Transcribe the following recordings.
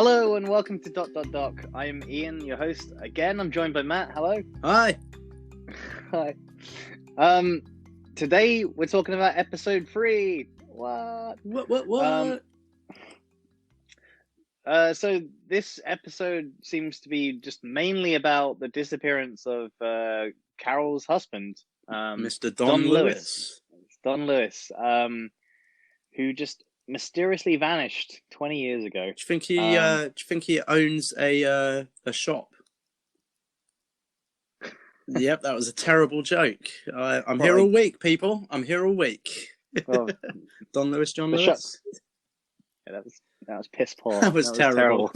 Hello and welcome to dotdotdoc. I am Ian, your host. Again, I'm joined by Matt. Hello. Hi. Hi. Today we're talking about episode 3. What? So this episode seems to be just mainly about the disappearance of Carol's husband, Mr. Don Lewis. Don Lewis, who just mysteriously vanished 20 years ago. Do you think he owns a shop? Yep, that was a terrible joke. I'm here all week, people. I'm here all week. Well, Don Lewis, John Lewis. Yeah, that was piss poor. That was terrible.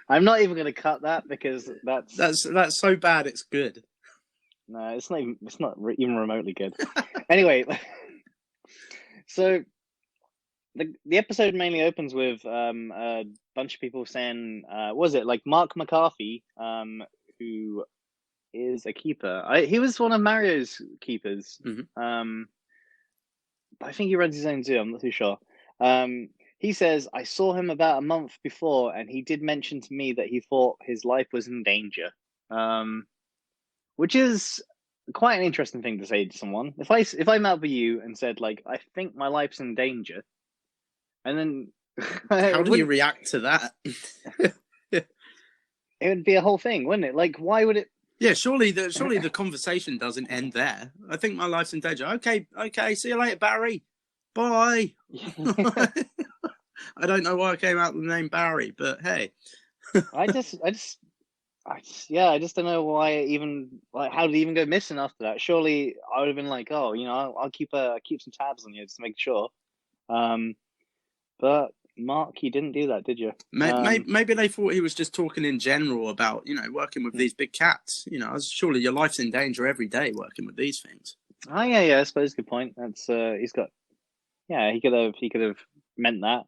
I'm not even going to cut that because that's so bad it's good. No, it's not even remotely good. Anyway, so the episode mainly opens with a bunch of people saying, was it like Mark McCarthy, who is a keeper? He was one of Mario's keepers. Mm-hmm. But I think he runs his own zoo. I'm not too sure. He says, I saw him about a month before, and he did mention to me that he thought his life was in danger. Which is quite an interesting thing to say to someone. If I met with you and said, like, I think my life's in danger, and then how do you react to that? It would be a whole thing, wouldn't it? Like, why would it? Yeah, surely the conversation doesn't end there. I think my life's in danger. Okay, see you later, Barry. Bye. I don't know why I came out with the name Barry, but hey. I just don't know why how did he even go missing after that? Surely I would have been like, oh, I'll keep some tabs on you just to make sure. But Mark, you didn't do that, did you? Maybe they thought he was just talking in general about, working with these big cats. Surely your life's in danger every day working with these things. Oh yeah, I suppose good point. That's he could have meant that.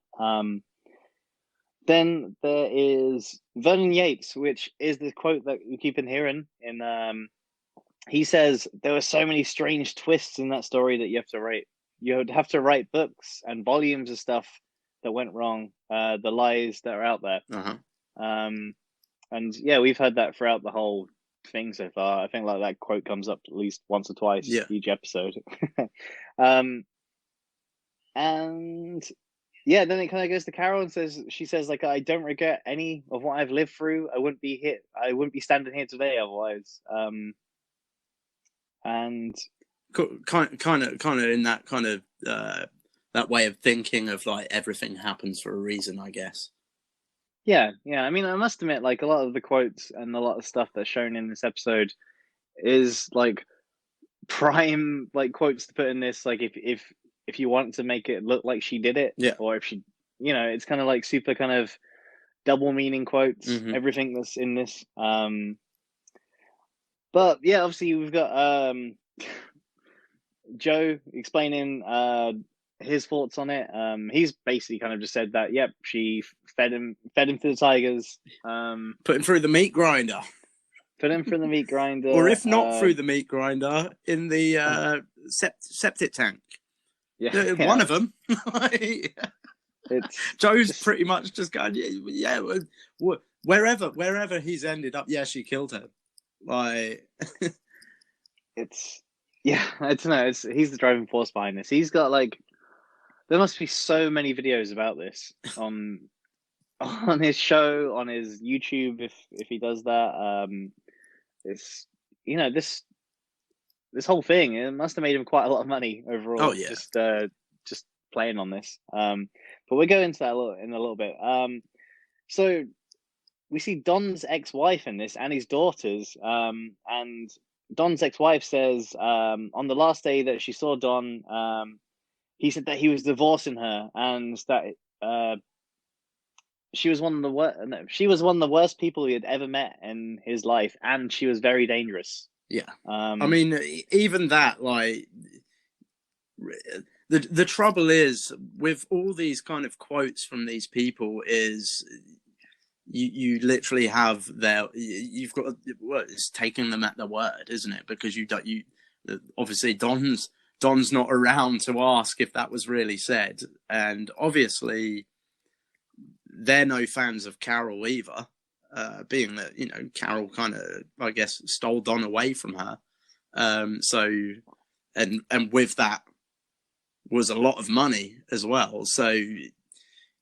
Then there is Vernon Yates, which is the quote that you keep on hearing. He says there were so many strange twists in that story that you have to write. You would have to write books and volumes of stuff that went wrong. The lies that are out there. Uh-huh. And yeah, we've heard that throughout the whole thing so far. I think like that quote comes up at least once or twice each episode. And yeah, then it kind of goes to Carol and she says like, I don't regret any of what I've lived through. I wouldn't be standing here today otherwise. And kind of in that kind of that way of thinking of like everything happens for a reason, I guess. Yeah. I mean, I must admit, like a lot of the quotes and a lot of stuff that's shown in this episode is like prime like quotes to put in this. Like if you want to make it look like she did it, or if she, it's kind of like super kind of double meaning quotes. Mm-hmm. Everything that's in this. But yeah, obviously we've got Joe explaining his thoughts on it. He's basically kind of just said that, yep, she fed him to the tigers. Put him through the meat grinder. Put him through the meat grinder. Or if not through the meat grinder, in the septic tank. Yeah, one of them. Joe's pretty much just going, wherever he's ended up, she killed her. Like, I don't know. He's the driving force behind this. He's got like, there must be so many videos about this on his show, on his YouTube if he does that. This whole thing, it must have made him quite a lot of money overall. Oh yeah, just playing on this. But we'll go into that in a little bit. So we see Don's ex-wife in this and his daughters. And Don's ex-wife says on the last day that she saw Don, he said that he was divorcing her and that she was one of the worst people he had ever met in his life, and she was very dangerous. Yeah. I mean, even that, like, the trouble is with all these kind of quotes from these people is you literally have you've got, it's taking them at their word, isn't it? Because you obviously Don's not around to ask if that was really said, and obviously they're no fans of Carol either, being that, you know, Carol kind of, I guess, stole Don away from her. So, and with that was a lot of money as well. So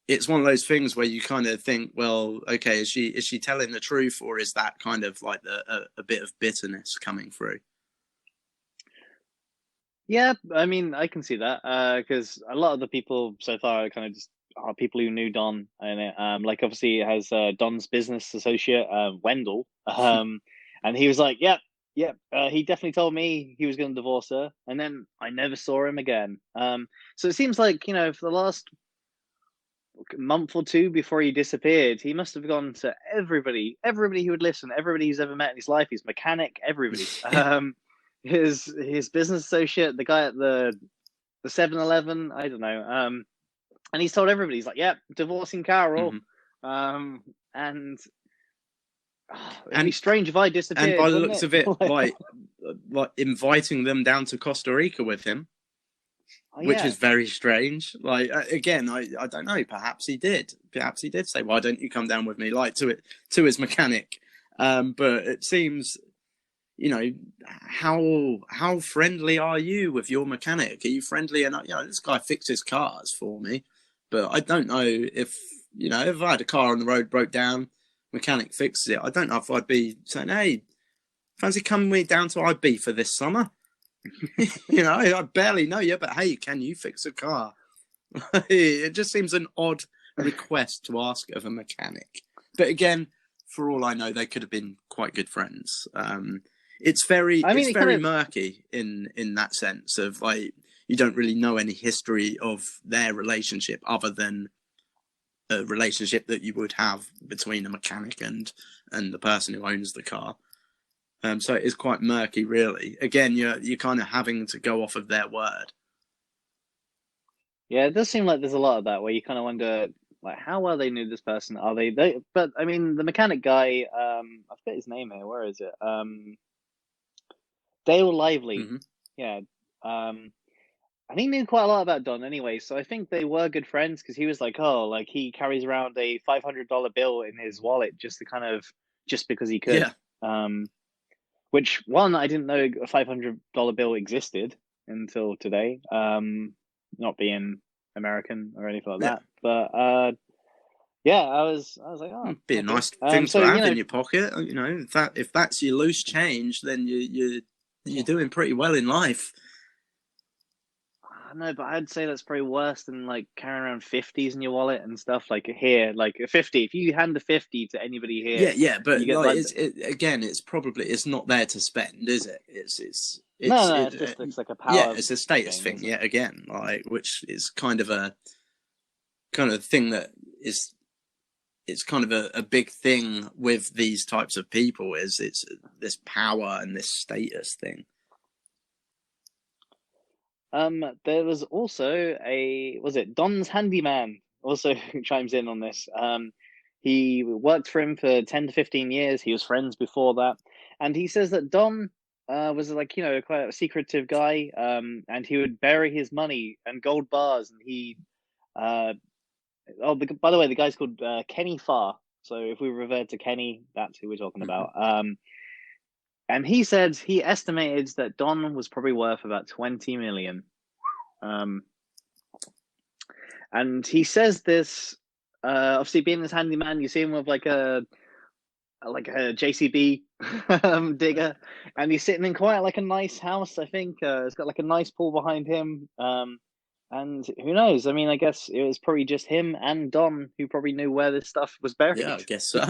it's one of those things where you kind of think, well, okay, is she telling the truth, or is that kind of like a bit of bitterness coming through? Yeah, I mean, I can see that because a lot of the people so far are kind of just are people who knew Don, and like obviously it has Don's business associate Wendell, and he was like, "Yep, yep." He definitely told me he was going to divorce her, and then I never saw him again. So it seems like, you know, for the last month or two before he disappeared, he must have gone to everybody who would listen, everybody he's ever met in his life, his mechanic, everybody. His business associate, the guy at the 7-Eleven, I don't know. And he's told everybody, he's like, "Yep, divorcing Carol." And it'd be strange if I disappeared. And by the looks of it, like inviting them down to Costa Rica with him, which is very strange. Like, again, I don't know. Perhaps he did. Perhaps he did say, "Why don't you come down with me?" Like to his mechanic. But it seems, you know, how friendly are you with your mechanic? Are you friendly enough? You know, this guy fixes cars for me, but I don't know if, you know, if I had a car on the road, broke down, mechanic fixes it, I don't know if I'd be saying, "Hey, fancy coming with me down to IB for this summer?" You know, I barely know you, but hey, can you fix a car? It just seems an odd request to ask of a mechanic. But again, for all I know, they could have been quite good friends. It's very murky in that sense of, like, you don't really know any history of their relationship other than a relationship that you would have between a mechanic and the person who owns the car. So it is quite murky, really. Again, you're kind of having to go off of their word. Yeah, it does seem like there's a lot of that where you kind of wonder, like, how well they knew this person. Are they? But I mean, the mechanic guy, I forget his name here. Where is it? Dale Lively. Yeah. And he knew quite a lot about Don anyway, so I think they were good friends because he was like, oh, like he carries around a $500 bill in his wallet just because he could. Yeah. Which, one, I didn't know a $500 bill existed until today. Not being American or anything like that, but yeah, I was like, oh, be a nice thing to have in your pocket. You know, if that's your loose change, then you're doing pretty well in life. No, but I'd say that's probably worse than like carrying around 50s in your wallet and stuff. Like here, like a 50. If you hand a 50 to anybody here, yeah, but like, it's not there to spend, is it? It just looks like a power. Yeah, it's a status thing. Yet again, like, which is kind of thing that is. It's kind of a big thing with these types of people, is it's this power and this status thing. There was also Don's handyman also chimes in on this. He worked for him for 10 to 15 years. He was friends before that. And he says that Don was, like, you know, quite a secretive guy. And he would bury his money and gold bars. And he, by the way, the guy's called Kenny Farr. So if we revert to Kenny, that's who we're talking about. And he said he estimated that Don was probably worth about 20 million. And he says this, obviously being this handyman, you see him with like a JCB digger, and he's sitting in quite like a nice house, I think. It's got like a nice pool behind him. And who knows? I mean, I guess it was probably just him and Don who probably knew where this stuff was buried. Yeah, I guess so.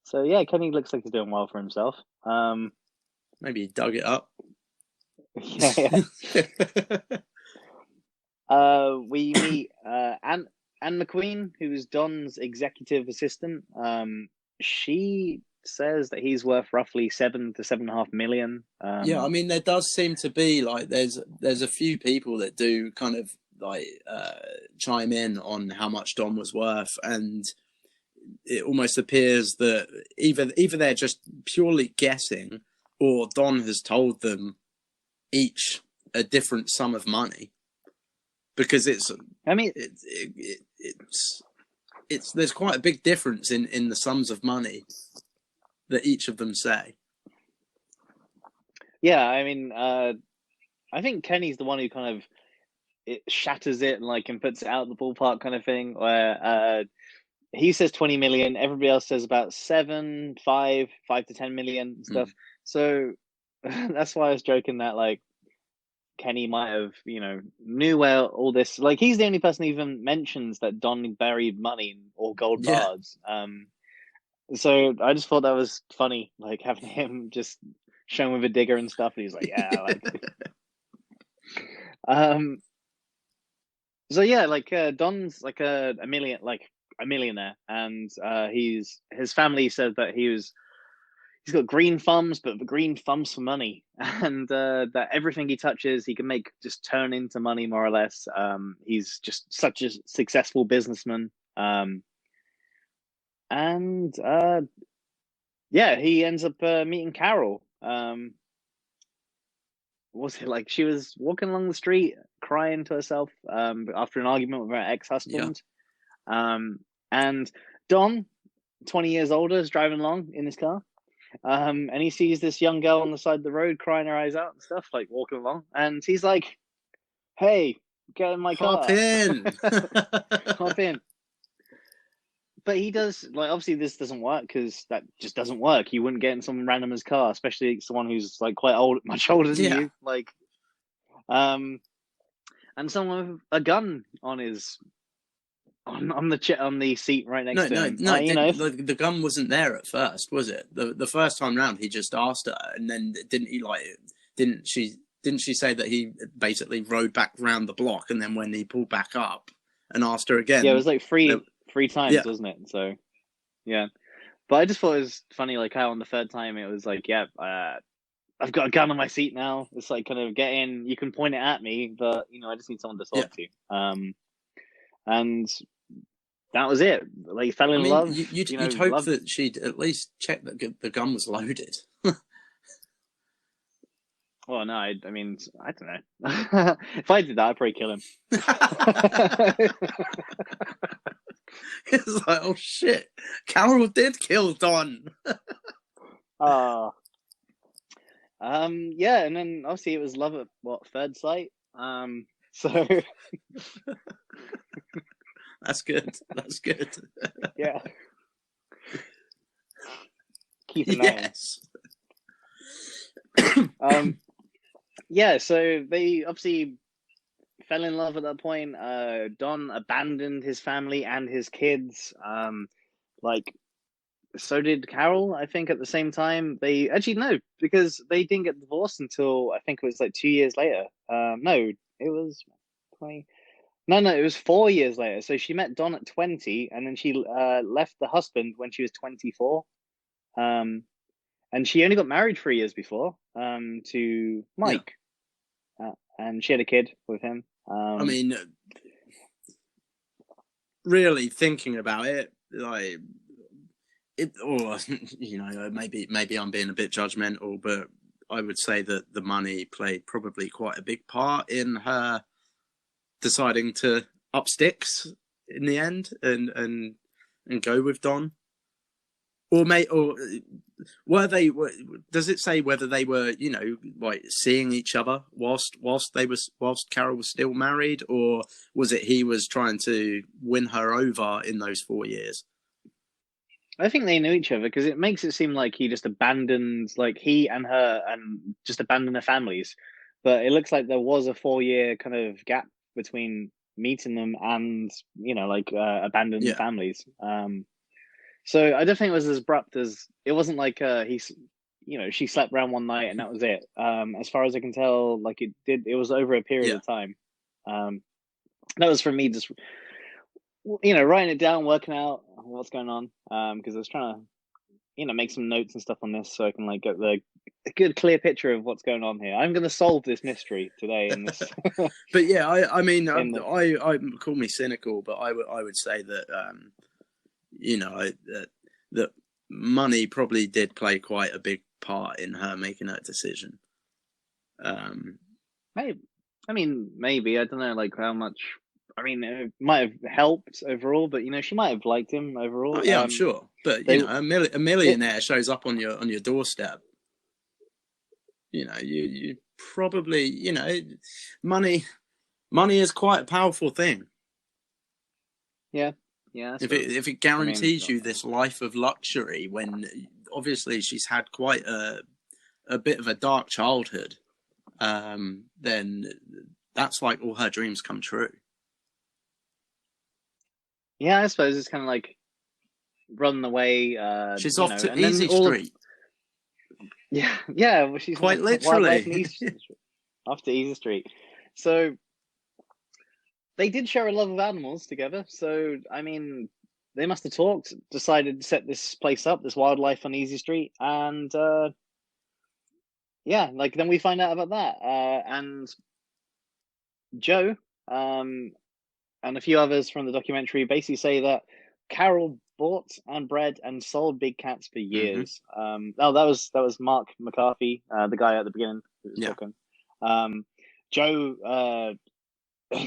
So yeah, Kenny looks like he's doing well for himself. Maybe he dug it up. Yeah. We meet Anne McQueen, who's Don's executive assistant. She says that he's worth roughly 7 to 7.5 million. Yeah, I mean, there does seem to be, like, there's a few people that do kind of like chime in on how much Don was worth, and it almost appears that either they're just purely guessing, or Don has told them each a different sum of money. because I mean, it's there's quite a big difference in the sums of money that each of them say. yeah, I mean, I think Kenny's the one who kind of it shatters it and like and puts it out of the ballpark kind of thing. Where he says 20 million, everybody else says about 7, 5 to 10 million and stuff. So that's why I was joking that like Kenny might have, knew where all this. Like he's the only person who even mentions that Don buried money or gold Yeah. bars. So I just thought that was funny, like having him just shown with a digger and stuff. And he's like, yeah, like. So yeah, like Don's like a millionaire, and his family said that he's got green thumbs, but the green thumbs for money, and that everything he touches he can make just turn into money more or less. He's just such a successful businessman, and yeah, he ends up meeting Carol. Was it like she was walking along the street crying to herself after an argument with her ex-husband? And Don, 20 years older, is driving along in his car. And he sees this young girl on the side of the road crying her eyes out and stuff, like walking along. And he's like, hey, get in my Hop car. in. Hop in. But he does, like, obviously this doesn't work because that just doesn't work. You wouldn't get in some randomer's car, especially someone who's like quite old, much older than you. Like, and someone with a gun on his on the seat right next to him. The gun wasn't there at first, was it? The first time round, he just asked her, and then didn't she say that he basically rode back round the block, and then when he pulled back up and asked her again, yeah, it was like three times, wasn't it? So yeah, but I just thought it was funny, like how on the third time it was like, yeah, I've got a gun on my seat now. It's like kind of get in. You can point it at me, but I just need someone to talk to. And that was it. Like, he fell in love. You'd hope that she'd at least check that the gun was loaded. Well, no, I mean, I don't know. If I did that, I'd probably kill him. It's like, oh shit, Carol did kill Don. Yeah, and then obviously it was love at third sight. So that's good. That's good. Yeah. Keep an eye. Yes. Yeah, so they obviously fell in love at that point. Don abandoned his family and his kids. Like, so did Carol, I think, at the same time. They actually, no, because they didn't get divorced until I think it was like 2 years later. No, it was 20. No, it was 4 years later. So she met Don at 20, and then she left the husband when she was 24. And she only got married 3 years before to Mike. And she had a kid with him. I mean, really thinking about it, like maybe I'm being a bit judgmental, but I would say that the money played probably quite a big part in her deciding to up sticks in the end and go with Don. Or were they? Does it say whether they were, like seeing each other whilst Carol was still married, or was it he was trying to win her over in those 4 years? I think they knew each other because it makes it seem like he just abandoned, like he and her, and just abandoned their families. But it looks like there was a 4 year kind of gap between meeting them and abandoned families. So I don't think it was as abrupt as it wasn't like she slept around one night and that was it. As far as I can tell, like it was over a period of time. That was for me just writing it down, working out what's going on. Because I was trying to make some notes and stuff on this so I can like get a good clear picture of what's going on here. I'm going to solve this mystery today in this. But yeah, I mean, I call me cynical, but I would say that that money probably did play quite a big part in her making that decision. Maybe. I mean, maybe I don't know, like how much. I mean, it might have helped overall, but she might have liked him Oh overall. yeah, I'm sure. But They a it millionaire shows up on your doorstep. You probably money money is quite a powerful thing. yeah, yeah, I suppose. If it I mean, guarantees you this life of luxury, when obviously she's had quite a bit of a dark childhood, then that's like all her dreams come true. yeah, I suppose it's kind of like run away, She's off to and then Easy all of Street, yeah, well, she's quite wildlife in literally. East after Easy Street. So they did share a love of animals together. So I mean, they must have talked, decided to set this place up, this wildlife on Easy Street, and yeah, like then we find out about that, and Joe, and a few others from the documentary basically say that Carol bought and bred and sold big cats for Hmm. years. Oh, that was Mark McCarthy, the guy at the beginning who was Yeah. talking. Joe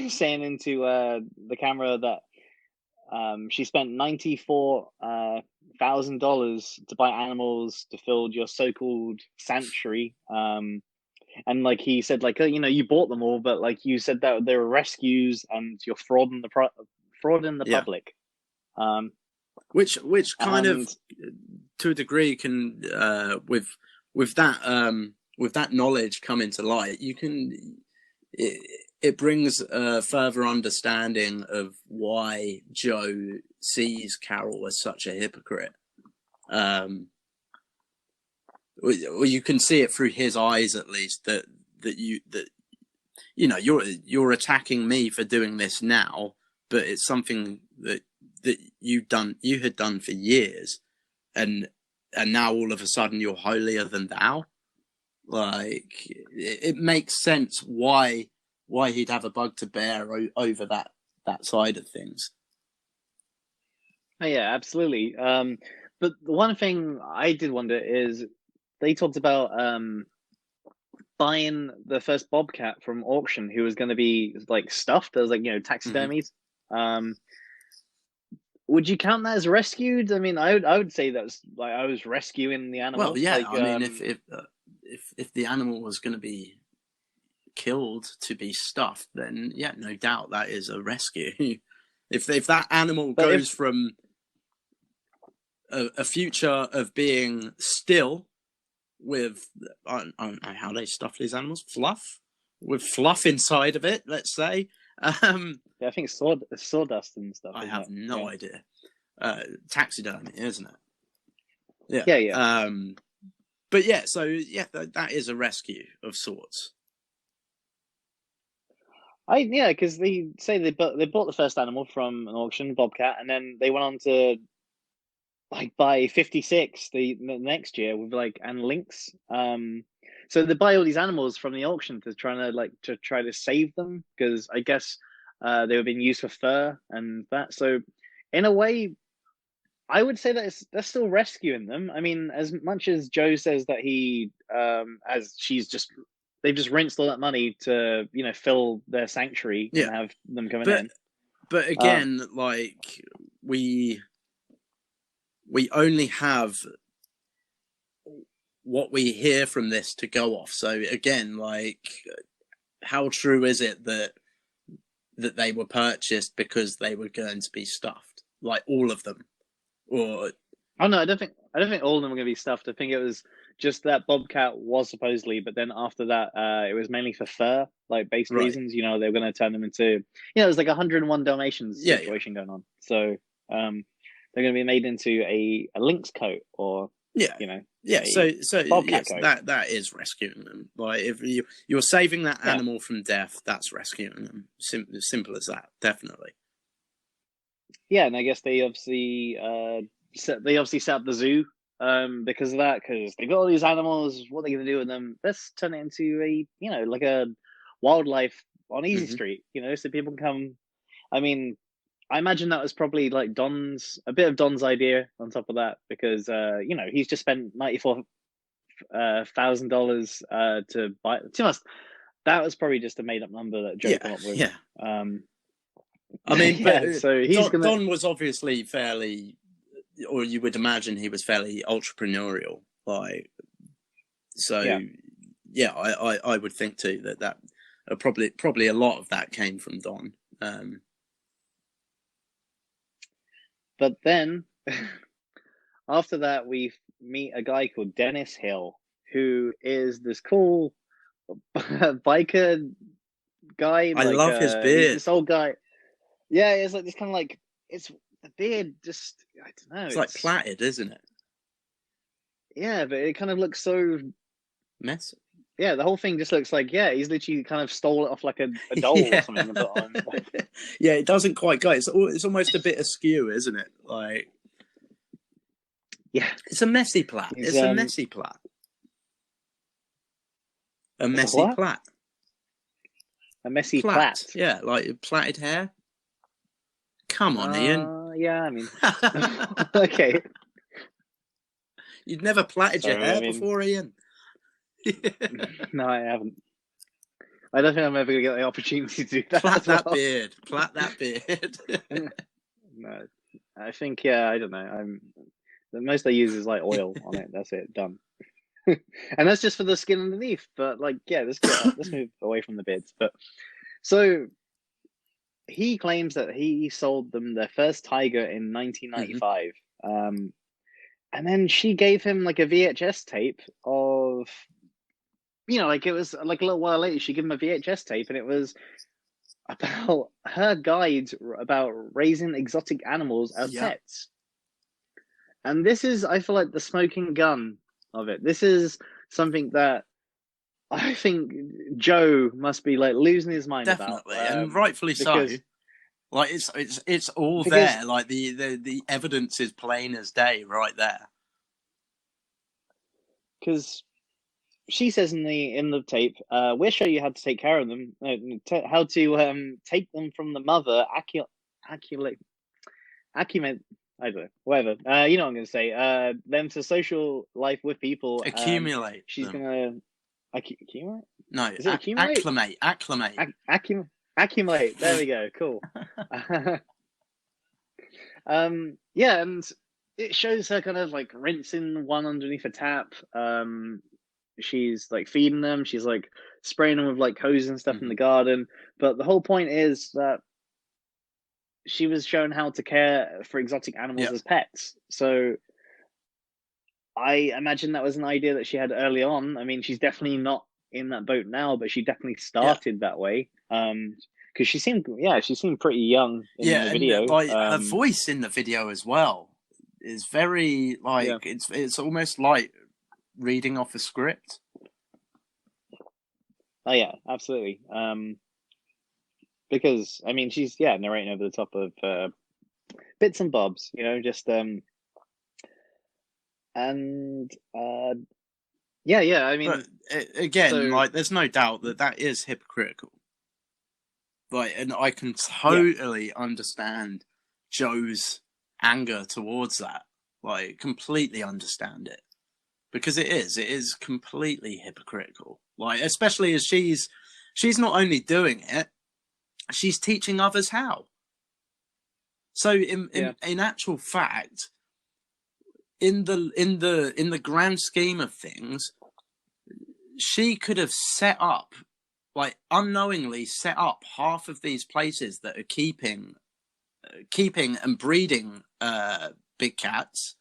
saying into the camera that she spent $94,000 to buy animals to fill your so-called sanctuary. And like he said, like you bought them all, but like you said that they were rescues, and you're fraud in the Yeah. public. Um, Which kind of, and to a degree, can with that knowledge come into light, you can it brings a further understanding of why Joe sees Carol as such a hypocrite. Or you can see it through his eyes, at least, that you're attacking me for doing this now, but it's something that you had done for years, and now all of a sudden you're holier than thou. Like, it makes sense why he'd have a bug to bear over that side of things. oh, yeah, absolutely. But the one thing I did wonder is they talked about buying the first bobcat from auction, who was going to be like stuffed as like Mm-hmm. taxidermies. Um, would you count that as rescued? I mean, I would say that's like I was rescuing the Well, animal. yeah. Like, I mean, if the animal was going to be killed to be stuffed, then yeah, no doubt that is a rescue. If that animal but goes if from a future of being still with, I don't know how they stuff these animals, fluff, with fluff inside of it, let's say. I think sawdust and stuff, I isn't have it? Yeah, no idea. Taxidermy, isn't it? Yeah. yeah, yeah. But yeah, so yeah, that is a rescue of sorts. Yeah, because they say they bought the first animal from an auction, bobcat, and then they went on to like buy 56 the next year with like and lynx. So they buy all these animals from the auction to try to save them, because I guess they were being used for fur and that. So in a way, I would say that they're still rescuing them. I mean, as much as Joe says that as they've just rinsed all that money to fill their sanctuary and Yeah, have them coming but in. Um, again, like, we only have what we hear from this to go off. So again, like, how true is it that they were purchased because they were going to be stuffed, like all of them, or oh no, I don't think all of them were going to be stuffed. I think it was just that bobcat was supposedly, but then after that, it was mainly for fur, like based right? reasons. They were going to turn them into, it was like 101 Dalmatians Yeah, yeah, situation going on. So they're going to be made into a lynx coat, or yeah, you know yeah. a So bobcat yes, coat. that is rescuing them. Like, if you're saving that Yeah, animal from death, that's rescuing them. Simple as that. Definitely. yeah, and I guess they obviously set up the zoo because of that, because they got all these animals. What are they going to do with them? Let's turn it into like a wildlife on Easy Hmm. Street, so people can come. I mean, I imagine that was probably like a bit of Don's idea on top of that, because he's just spent $94,000 to buy. Too much. that was probably just a made up number that Joe come up with. Yeah. Um, I mean, yeah, but so he's Don was obviously fairly, or you would imagine he was fairly entrepreneurial. Like, so yeah, I would think too that probably a lot of that came from Don. But then after that, we meet a guy called Dennis Hill, who is this cool biker guy. I love his he's beard. this old guy. Yeah, it's like this kind of like, it's the beard. Just I don't know. It's like plaited, isn't it? Yeah, but it kind of looks so messy. Yeah, the whole thing just looks like, yeah, he's literally kind of stole it off like a doll or something and put on. Yeah, it doesn't quite go. It's almost a bit askew, isn't it? Like, yeah, it's a messy plait. It's a messy plait. A messy plait. A messy plait. Yeah, like plaited hair. Come on, Ian. Yeah, I mean, okay. You'd never plaited your hair before, Ian. No, I haven't. I don't think I'm ever going to get the opportunity to do that. Plait that beard. Plait that beard. No, I think, yeah, I don't know. The most I use is like oil on it. That's it. Done. And that's just for the skin underneath. But like, yeah, let's move away from the beards. But so he claims that he sold them their first tiger in 1995. And then she gave him like a VHS tape of, you know, like it was like a little while later, she gave him a VHS tape and it was about her guide about raising exotic animals as pets. And this is, I feel like, the smoking gun of it. This is something that I think Joe must be like losing his mind about. Definitely, and rightfully so. Like it's all there. Like the evidence is plain as day, right there. Because she says in the tape, we'll show you how to take care of them, how to take them from the mother, accumulate, I don't know, whatever. You know what I'm going to say. Them to social life with people. Accumulate. She's going to accumulate? No, is it accumulate? Acclimate. Accumulate. There we go. Cool. Yeah, and it shows her kind of like rinsing one underneath a tap. She's like feeding them. She's like spraying them with like hose and stuff in the garden. But the whole point is that she was shown how to care for exotic animals as pets. So I imagine that was an idea that she had early on. I mean, she's definitely not in that boat now, but she definitely started that way. Because she seemed pretty young in the video. And, like, her voice in the video as well is very like it's almost like reading off a script. Oh yeah, absolutely. Because I mean, she's narrating over the top of bits and bobs, you know, just and I mean, but, again, like, there's no doubt that is hypocritical. Like, and I can totally understand Joe's anger towards that. Like, completely understand it, because it is completely hypocritical. Like, especially as she's not only doing it, she's teaching others how. So in actual fact, in the grand scheme of things, she could have set up, like, unknowingly set up half of these places that are keeping and breeding big cats,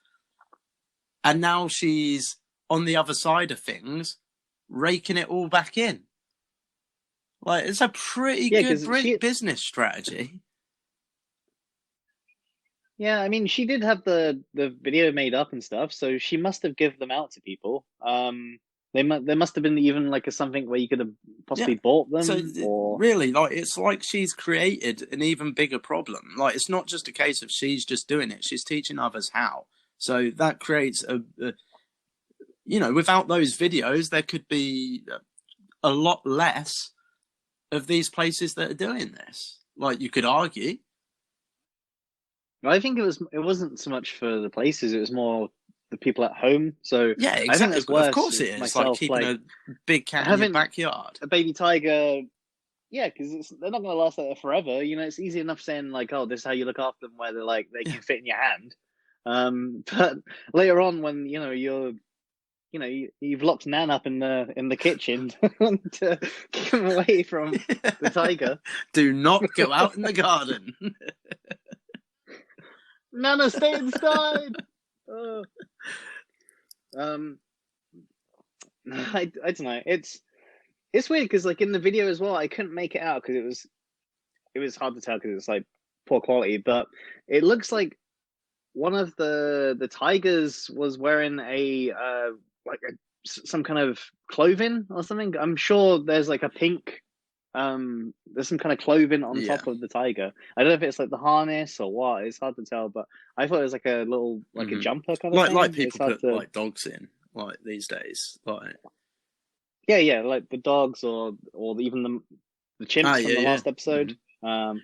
and now she's on the other side of things, raking it all back in. Like, it's a pretty good business strategy. Yeah, I mean, she did have the video made up and stuff, so she must have given them out to people. There must have been even like something where you could have possibly bought them. So or... really, like, it's like she's created an even bigger problem. Like, it's not just a case of she's just doing it; she's teaching others how. So that creates a you know, without those videos, there could be a lot less of these places that are doing this. Like, you could argue. I think it wasn't so much for the places; it was more the people at home. So Yeah, I think exactly. it's Of worse course it is. Like myself, keeping like a big cat in your having backyard. a baby tiger. Yeah, because they're not going to last there forever. You know, it's easy enough saying like, "Oh, this is how you look after them," where they're like they can fit in your hand. But later on, when you've locked Nan up in the kitchen to keep him away from the tiger. Do not go out in the garden. Nana, stay inside. Oh. I don't know. It's weird because like in the video as well, I couldn't make it out because it was hard to tell because it's like poor quality. But it looks like one of the tigers was wearing some kind of clothing or something. I'm sure there's like a pink. There's some kind of clothing on Yeah. top of the tiger. I don't know if it's like the harness or what. It's hard to tell, but I thought it was like a little like a jumper kind of thing. Like It's people hard put to... like dogs in like these days. Like yeah, like the dogs or even the chimps from the last episode. But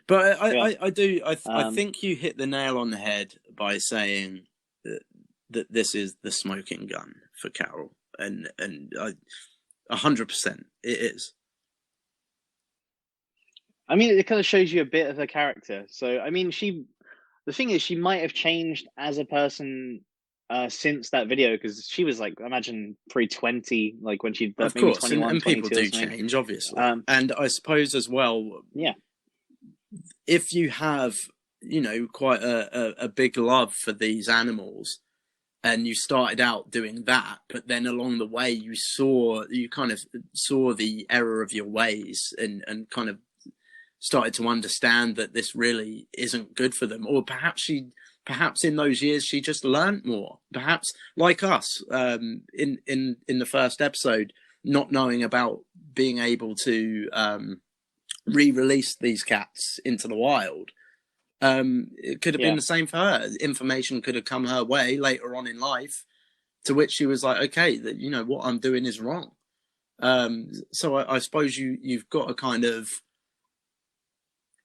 Yeah. I think you hit the nail on the head by saying that this is the smoking gun for Carol, and 100% it is. I mean, it kind of shows you a bit of her character. So, I mean, the thing is, she might have changed as a person since that video because she was like, imagine pre-20, like when she of maybe course, 21, and people 22 or do something. change, obviously, and I suppose as well. Yeah. If you have, quite a big love for these animals, and you started out doing that, but then along the way you kind of saw the error of your ways and kind of started to understand that this really isn't good for them, or perhaps in those years she just learned more, perhaps like us in the first episode, not knowing about being able to re-release these cats into the wild. It could have been the same for her. Information could have come her way later on in life, to which she was like, okay, that what I'm doing is wrong. So I suppose you've got to kind of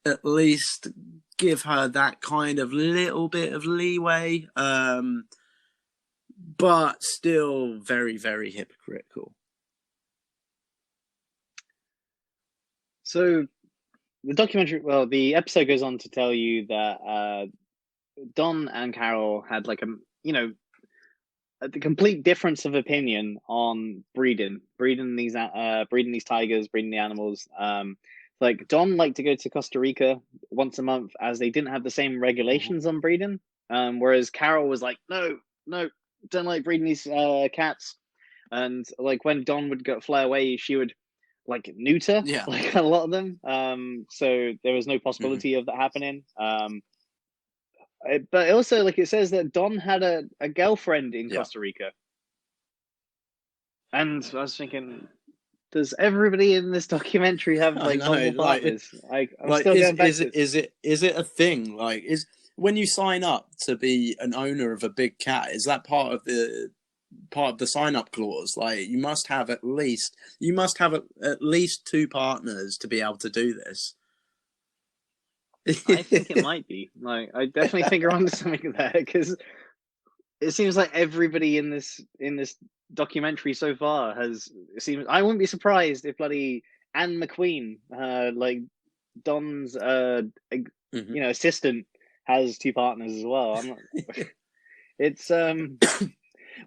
at least give her that kind of little bit of leeway, but still very, very hypocritical. So the episode goes on to tell you that Don and Carol had like a complete difference of opinion on breeding these tigers, breeding the animals. Like Don liked to go to Costa Rica once a month as they didn't have the same regulations on breeding. Whereas Carol was like, no, don't like breeding these cats. And like when Don would fly away, she would like neuter like a lot of them. So there was no possibility of that happening. But also, like it says that Don had a girlfriend in Costa Rica, and I was thinking, does everybody in this documentary have like multiple partners? I'm still going back to is it a thing? Like, when you sign up to be an owner of a big cat, is that part of the sign up clause? Like, you must have at least two partners to be able to do this. I think it might be. Like, I definitely think you're onto something there, because it seems like everybody in this documentary so far has. It seems I wouldn't be surprised if bloody Anne McQueen, like Don's, assistant, has two partners as well. I'm not. It's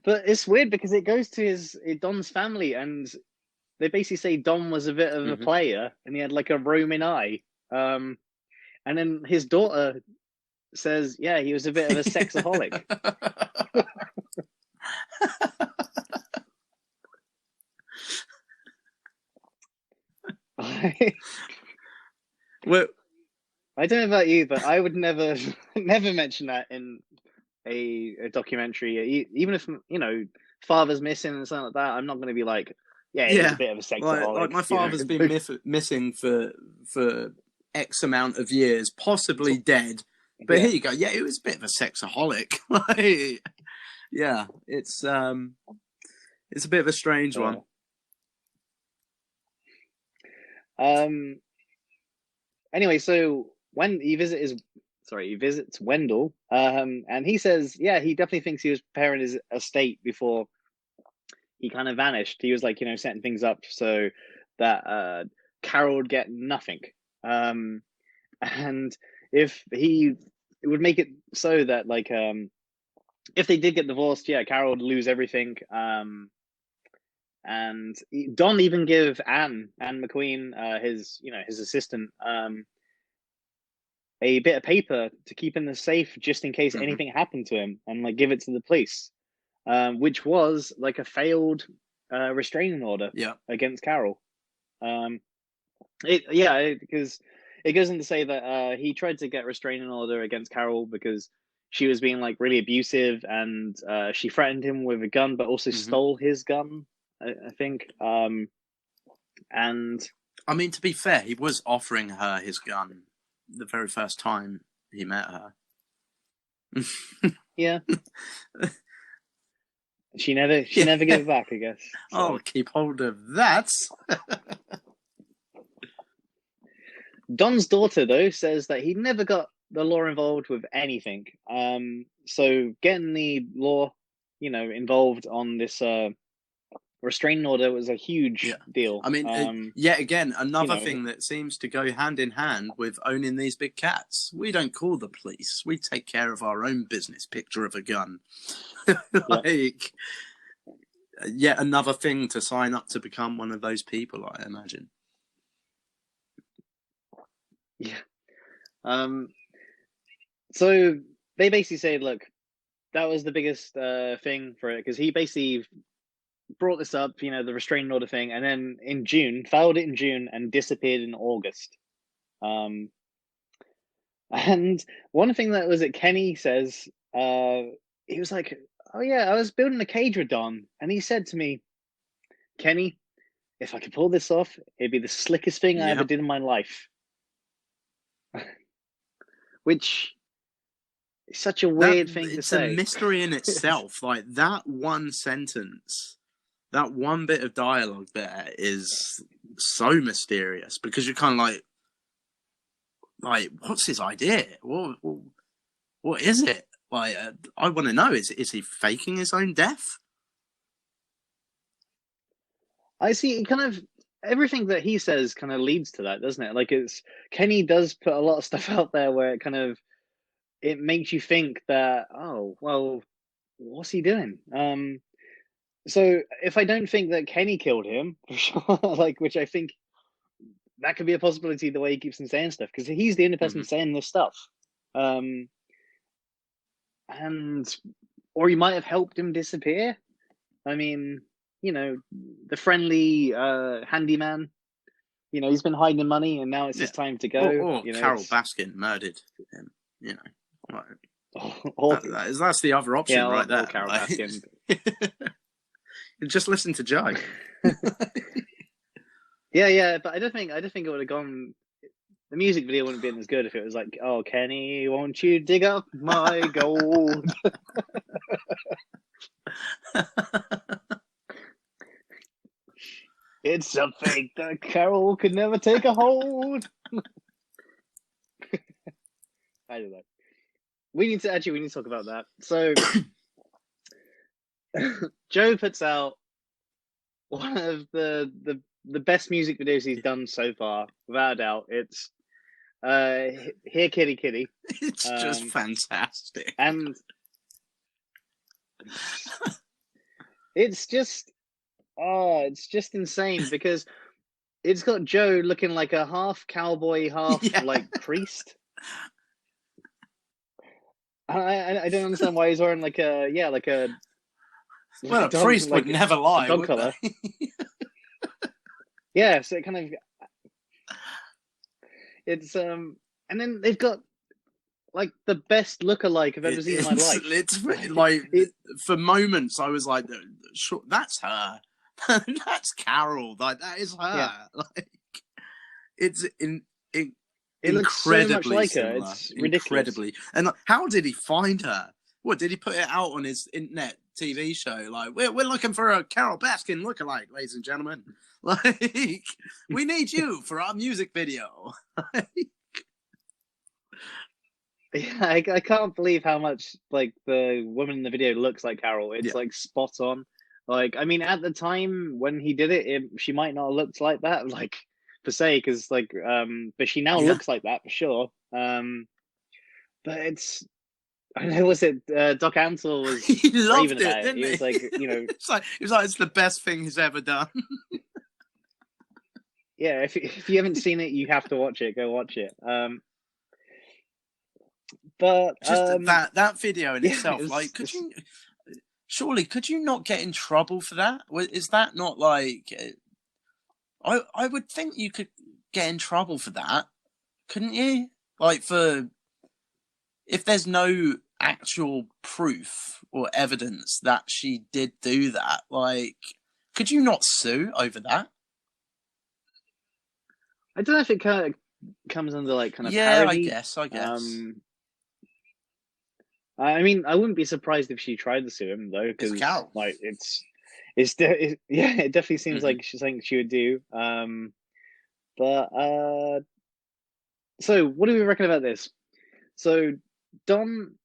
but it's weird because it goes to Don's family, and they basically say Don was a bit of a player, and he had like a roaming eye. And then his daughter says, yeah, he was a bit of a sexaholic. Well, I don't know about you, but I would never mention that in a documentary. Even if, father's missing and something like that, I'm not going to be like, he's a bit of a sexaholic. Like my father's been missing for X amount of years, possibly dead. But here you go. Yeah, he was a bit of a sexaholic. It's a bit of a strange one. Anyway, so when you visit he visits Wendell, and he says, yeah, he definitely thinks he was preparing his estate before he kind of vanished. He was like, setting things up so that Carol would get nothing. And if it would make it so that like if they did get divorced, yeah, Carol would lose everything. And Don even give Anne McQueen, his assistant, a bit of paper to keep in the safe just in case anything happened to him, and like give it to the police, which was like a failed restraining order against Carol. Because it goes on to say that he tried to get restraining order against Carol because she was being like really abusive, and she threatened him with a gun, but also stole his gun, I think. And I mean, to be fair, he was offering her his gun the very first time he met her. Yeah. She never gave it back, I guess. So. Oh, keep hold of that. Don's daughter, though, says that he never got the law involved with anything. So getting the law, involved on this restraining order was a huge deal. I mean, yet again, another thing that seems to go hand in hand with owning these big cats. We don't call the police. We take care of our own business. Picture of a gun. Like, yet another thing to sign up to become one of those people, I imagine. Yeah. So they basically say, look, that was the biggest thing for it, because he basically brought this up, the restraining order thing, and then filed it in June and disappeared in August. And one thing that was at Kenny says, he was like, oh yeah, I was building a cage with Don, and he said to me, Kenny, if I could pull this off, it'd be the slickest thing I ever did in my life. Which is such a weird thing to say. It's a mystery in itself. Like, that one sentence, that one bit of dialogue there is so mysterious, because you're kind of like, what's his idea? What is it? Like, I want to know, is he faking his own death? I see. Everything that he says kind of leads to that, doesn't it? Like, Kenny does put a lot of stuff out there where it makes you think that, oh, well, what's he doing? So if I don't think that Kenny killed him, for sure, which I think that could be a possibility, the way he keeps on saying stuff, because he's the only person saying this stuff. Or he might have helped him disappear. I mean, the friendly handyman, he's been hiding money, and now it's his time to go. Or Carol Baskin murdered him, that's the other option right there. Carol Baskin. Just listen to Joe. Yeah, but I don't think it would have gone. The music video wouldn't have been as good if it was like, "Oh, Kenny, won't you dig up my gold?" It's something that Carol could never take a hold. I don't know. We need to talk about that. So Joe puts out one of the best music videos he's done so far, without a doubt. It's Here Kitty Kitty. It's just fantastic. And it's just insane, because it's got Joe looking like a half cowboy, half priest. I don't understand why he's wearing a priest would never lie, dog collar. Yeah, so it's and then they've got like the best lookalike I've ever seen in my life. It's for moments I was like, sure, that's her. That's Carol. Like, that is her. Yeah. Like, it's it looks so much like her. It's ridiculous. Incredibly. And how did he find her? What, did he put it out on his internet TV show? Like, we're looking for a Carol Baskin lookalike, ladies and gentlemen. Like, we need you for our music video. Yeah, I can't believe how much like the woman in the video looks like Carol. It's Yeah, like spot on. Like, I mean, at the time when he did she might not have looked like that, like per se, because like, but she now yeah. looks like that for sure. But I know, was it Doc Ansel was He raving loved it, about it. didn't He was he? like, It's the best thing he's ever done. yeah, if you haven't seen it, you have to watch it. Go watch it. But Just that video in yeah, itself, like, could you not get in trouble for that? Is that not like, I would think you could get in trouble for that, couldn't you? Like, for if there's no actual proof or evidence that she did do that, like, could you not sue over that? I don't know if it kind of comes under like kind of Yeah, parody. I guess. I mean, I wouldn't be surprised if she tried to sue him though, It's because Carol. like yeah, it definitely seems Hmm. like she's something she would do. But so what do we reckon about this? So Don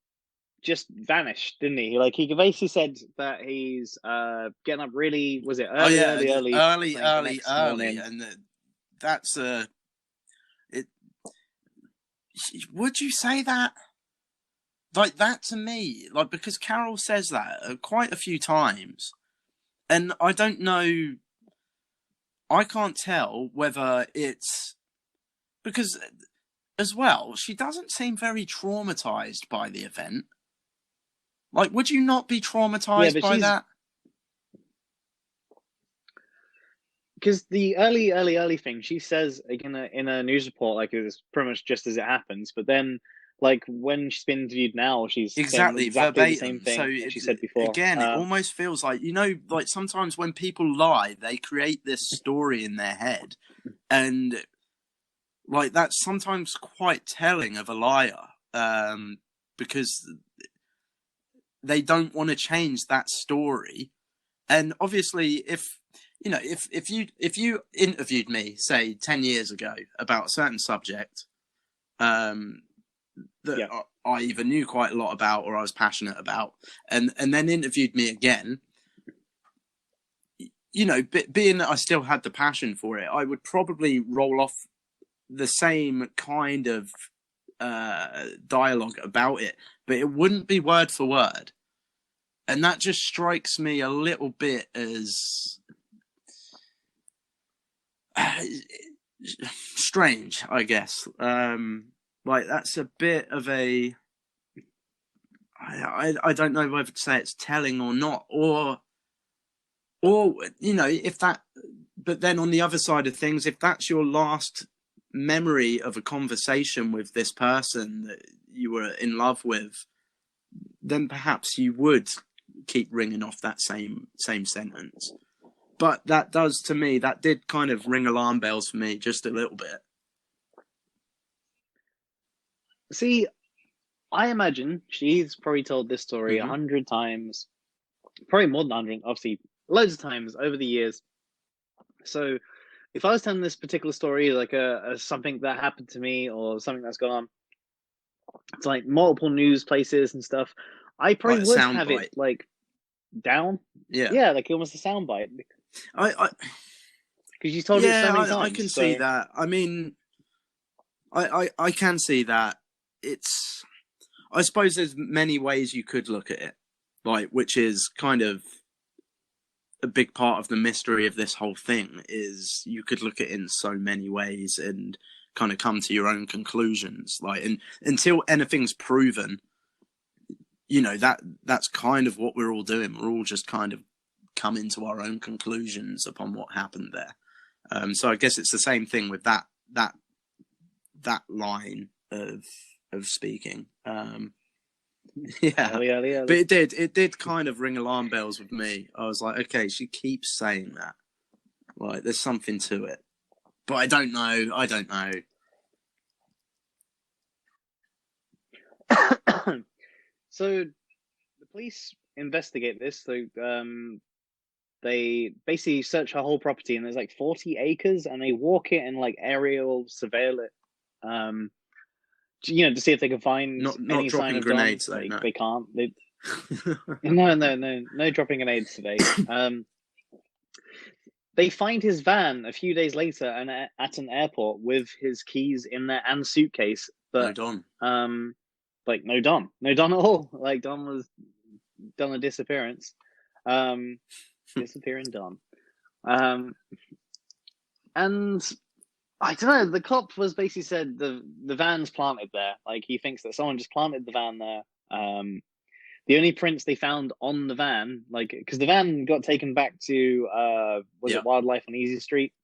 just vanished, didn't he? Like he basically said that he's getting up really, was it Oh early, yeah, early, early or something the next early, morning. and that's it. Would you say that? Like that to me, like because Carol says that quite a few times, and I don't know. I can't tell whether it's because as well, she doesn't seem very traumatized by the event. Like, would you not be Yeah, traumatized but by she's that? because the early thing she says like, in a news report like it was pretty much just as it happens. But then like when she's been interviewed now, she's saying Exactly, exactly the same verbatim. So thing that she said before. again, it almost feels like, like sometimes when people lie, they create this story in their head, and like that's sometimes quite telling of a liar, because they don't want to change that story. And obviously, if you interviewed me, say 10 years ago, about a certain subject, um, that Yeah, I either knew quite a lot about or I was passionate about, and then interviewed me again, being that I still had the passion for it, I would probably roll off the same kind of dialogue about it, but it wouldn't be word for word. And that just strikes me a little bit as strange, I guess. Like that's a bit of a I don't know whether to say it's telling or not, or if that. But then on the other side of things, if that's your last memory of a conversation with this person that you were in love with, then perhaps you would keep ringing off that same sentence. But that does, to me, that did kind of ring alarm bells for me just a little bit. see, I imagine she's probably told this story a Mm-hmm. hundred times, probably more than 100, obviously loads of times over the years. So if I was telling this particular story like a something that happened to me or something that's gone on, it's like multiple news places and stuff, I probably Like a would sound have it bite. like down. Yeah. Yeah, like almost a soundbite I because you told it so yeah, many I times. can see So that. I mean, I can see that. It's, I suppose there's many ways you could look at it, like, which is kind of a big part of the mystery of this whole thing, is you could look at it in so many ways and kind of come to your own conclusions. Like, and until anything's proven, that's kind of what we're all doing. We're all just kind of coming to our own conclusions upon what happened there. So I guess it's the same thing with that line of speaking. Yeah, early, early, but early. it did kind of ring alarm bells with me. I was like, okay, she keeps saying that, like there's something to it, but I don't know. So the police investigate this. So they basically search her whole property, and there's like 40 acres, and they walk it and like aerial surveil it, um, to see if they can find Not any sign dropping of Don. grenades, though, Like no. they can't. No dropping grenades today. They find his van a few days later and at an airport with his keys in there and suitcase, No but Don. like no Don at all. Like Don was done a disappearance, disappearing Don, and I don't know. The cop was basically said the van's planted there. Like he thinks that someone just planted the van there. The only prints they found on the van, like because the van got taken back to was it Wildlife on Easy Street,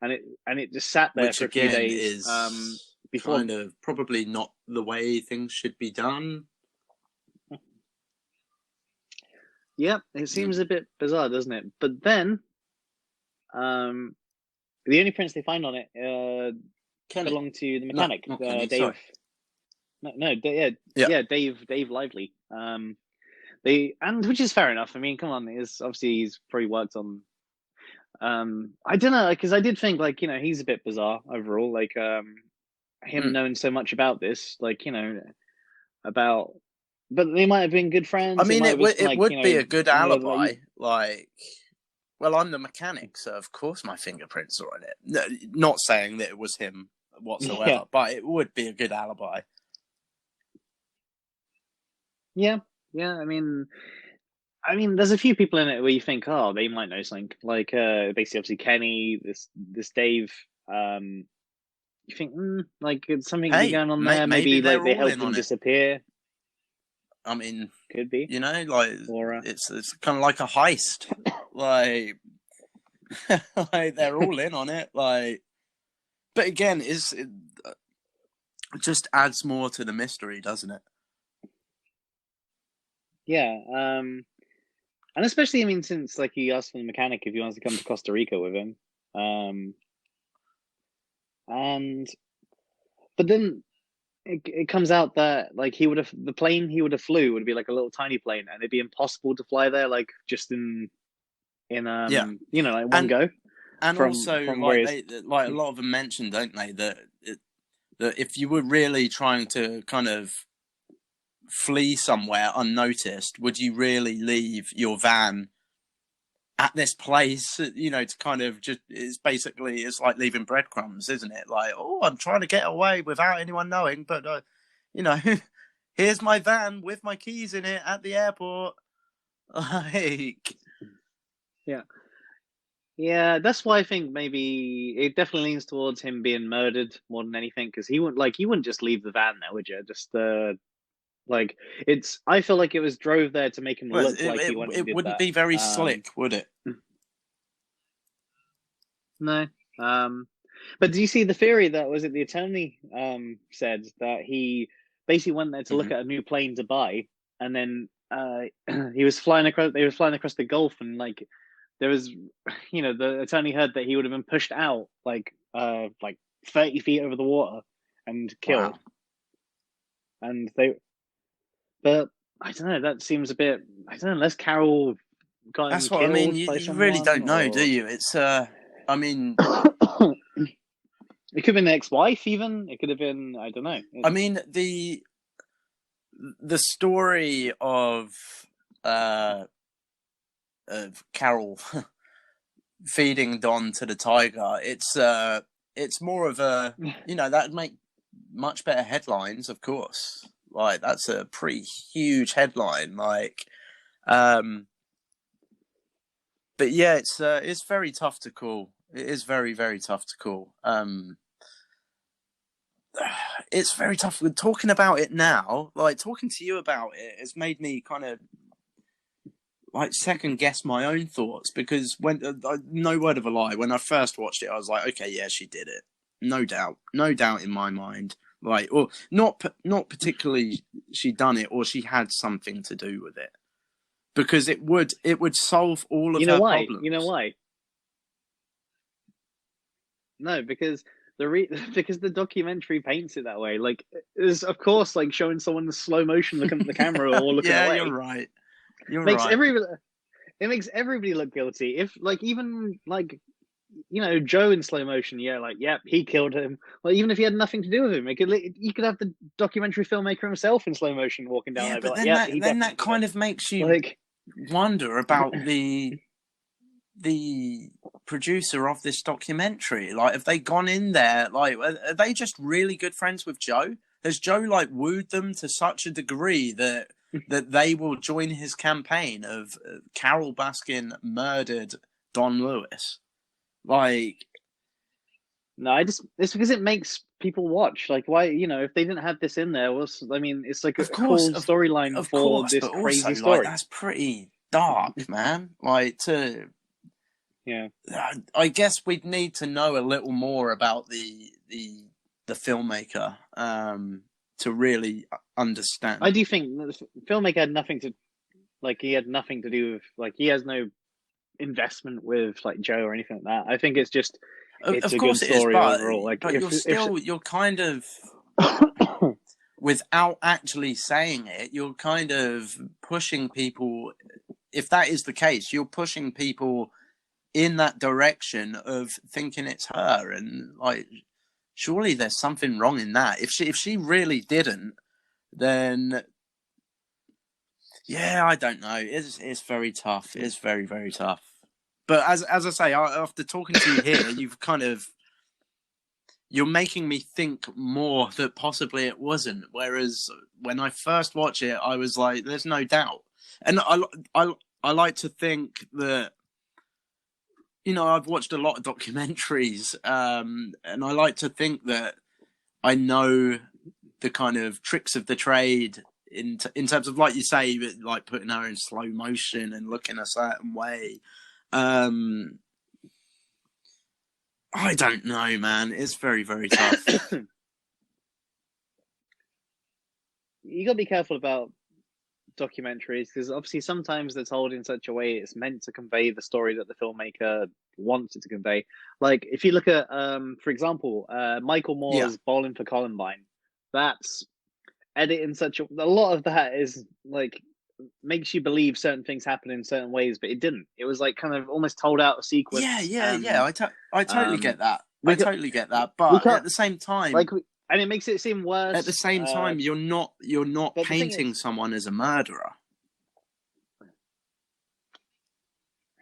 and it just sat there Which for a few again days. is Before kind of probably not the way things should be done. Yep, it seems a bit bizarre, doesn't it? But then, the only prints they find on it belong to the mechanic, not Kenny, Dave. sorry. Dave Lively. Which is fair enough. I mean, come on, he's probably worked on. I don't know, because I did think like he's a bit bizarre overall. Like him knowing so much about this, like about. But they might have been good friends. I mean, it would be a good alibi. Like, well, I'm the mechanic, so of course my fingerprints are on it. No, not saying that it was him whatsoever, but it would be a good alibi. Yeah. I mean, there's a few people in it where you think, oh, they might know something. Like, basically, obviously, Kenny, this Dave. You think, like, it's something going on there. Maybe like they helped him disappear. I mean, could be, like it's kind of like a heist. like they're all in on it. Like, but again, it just adds more to the mystery, doesn't it? Yeah, and especially, I mean, since like he asked for the mechanic if he wants to come to Costa Rica with him, but then it comes out that like the plane he would have flew would be like a little tiny plane, and it'd be impossible to fly there, like just in like one go. And also, like a lot of them mentioned, don't they, that if you were really trying to kind of flee somewhere unnoticed, would you really leave your van at this place, to kind of just, it's like leaving breadcrumbs, isn't it? Like, oh, I'm trying to get away without anyone knowing, but, here's my van with my keys in it at the airport. Like, yeah, that's why I think maybe it definitely leans towards him being murdered more than anything, because you wouldn't just leave the van there, would you? Just like I feel like it was drove there to make him look like he went and did that. It wouldn't be very slick, would it? No. But do you see the theory that the attorney said that he basically went there to look at a new plane to buy, and then they were flying across the Gulf, and like there was the attorney heard that he would have been pushed out like 30 feet over the water and killed. Wow. And but I don't know, that seems a bit, I don't know, unless Carol got That's what I mean. You really don't know, do you? It's I mean, it could have been an ex-wife, even. It could have been, I don't know. I mean, the story of Carol feeding Don to the tiger, it's more of a, that'd make much better headlines, of course. Like, that's a pretty huge headline. Like, but yeah, it's very tough to call. It is very, very tough to call. It's very tough. Talking about it now, like talking to you about it, has made me kind of like second guess my own thoughts, because when no word of a lie, when I first watched it, I was like, okay, yeah, she did it, no doubt in my mind. Like, or not particularly she done it, or she had something to do with it, because it would solve all of her problems. You know why? No, because the documentary paints it that way. Like, is of course like showing someone in slow motion looking at the camera or looking away. Yeah, you're right. It makes everybody look guilty. If like even like Joe in slow motion. Yeah, like, yep, he killed him. Well, even if he had nothing to do with him, you could have the documentary filmmaker himself in slow motion walking down Yeah, there, be but like, yep, he then definitely that did it. kind of makes you Like, wonder about the producer of this documentary. Like, have they gone in there? Like, are they just really good friends with Joe? Has Joe like wooed them to such a degree that they will join his campaign of Carol Baskin murdered Don Lewis? Like, no, it's because it makes people watch. Like, why, if they didn't have this in there, I mean, it's like a of course, cool storyline of for course, this but also crazy like story. that's pretty dark, man. Like to Yeah. I guess we'd need to know a little more about the filmmaker to really I understand. do think the filmmaker had nothing to he had nothing to do with he has no investment with like Joe or anything like that. I think it's Of a good course it is, story overall. Like but you're kind of without actually saying it, you're kind of pushing people. If that is the case, you're pushing people in that direction of thinking it's her, and like surely there's something wrong in that. If she really didn't, then yeah, I don't know. It's very tough. It's very, very tough. But as I say, after talking to you here, you're making me think more that possibly it wasn't. Whereas when I first watched it, I was like, "There's no doubt," and I like to think that I've watched a lot of documentaries, and I like to think that I know the kind of tricks of the trade in terms of, like you say, like putting her in slow motion and looking a certain way. I don't know, man. It's very, very tough. You got to be careful about documentaries because obviously sometimes they're told in such a way it's meant to convey the story that the filmmaker wants it to convey. Like if you look at, for example, Michael Yeah. Moore's Bowling for Columbine, that's edited in such a lot of that is like makes you believe certain things happen in certain ways, but it didn't. It was like kind of almost told out of sequence, Yeah. I totally get that. I we totally get that. we But can't at the same time, like, and it makes it seem at the worse. same time, you're not But the thing painting is, someone as a murderer.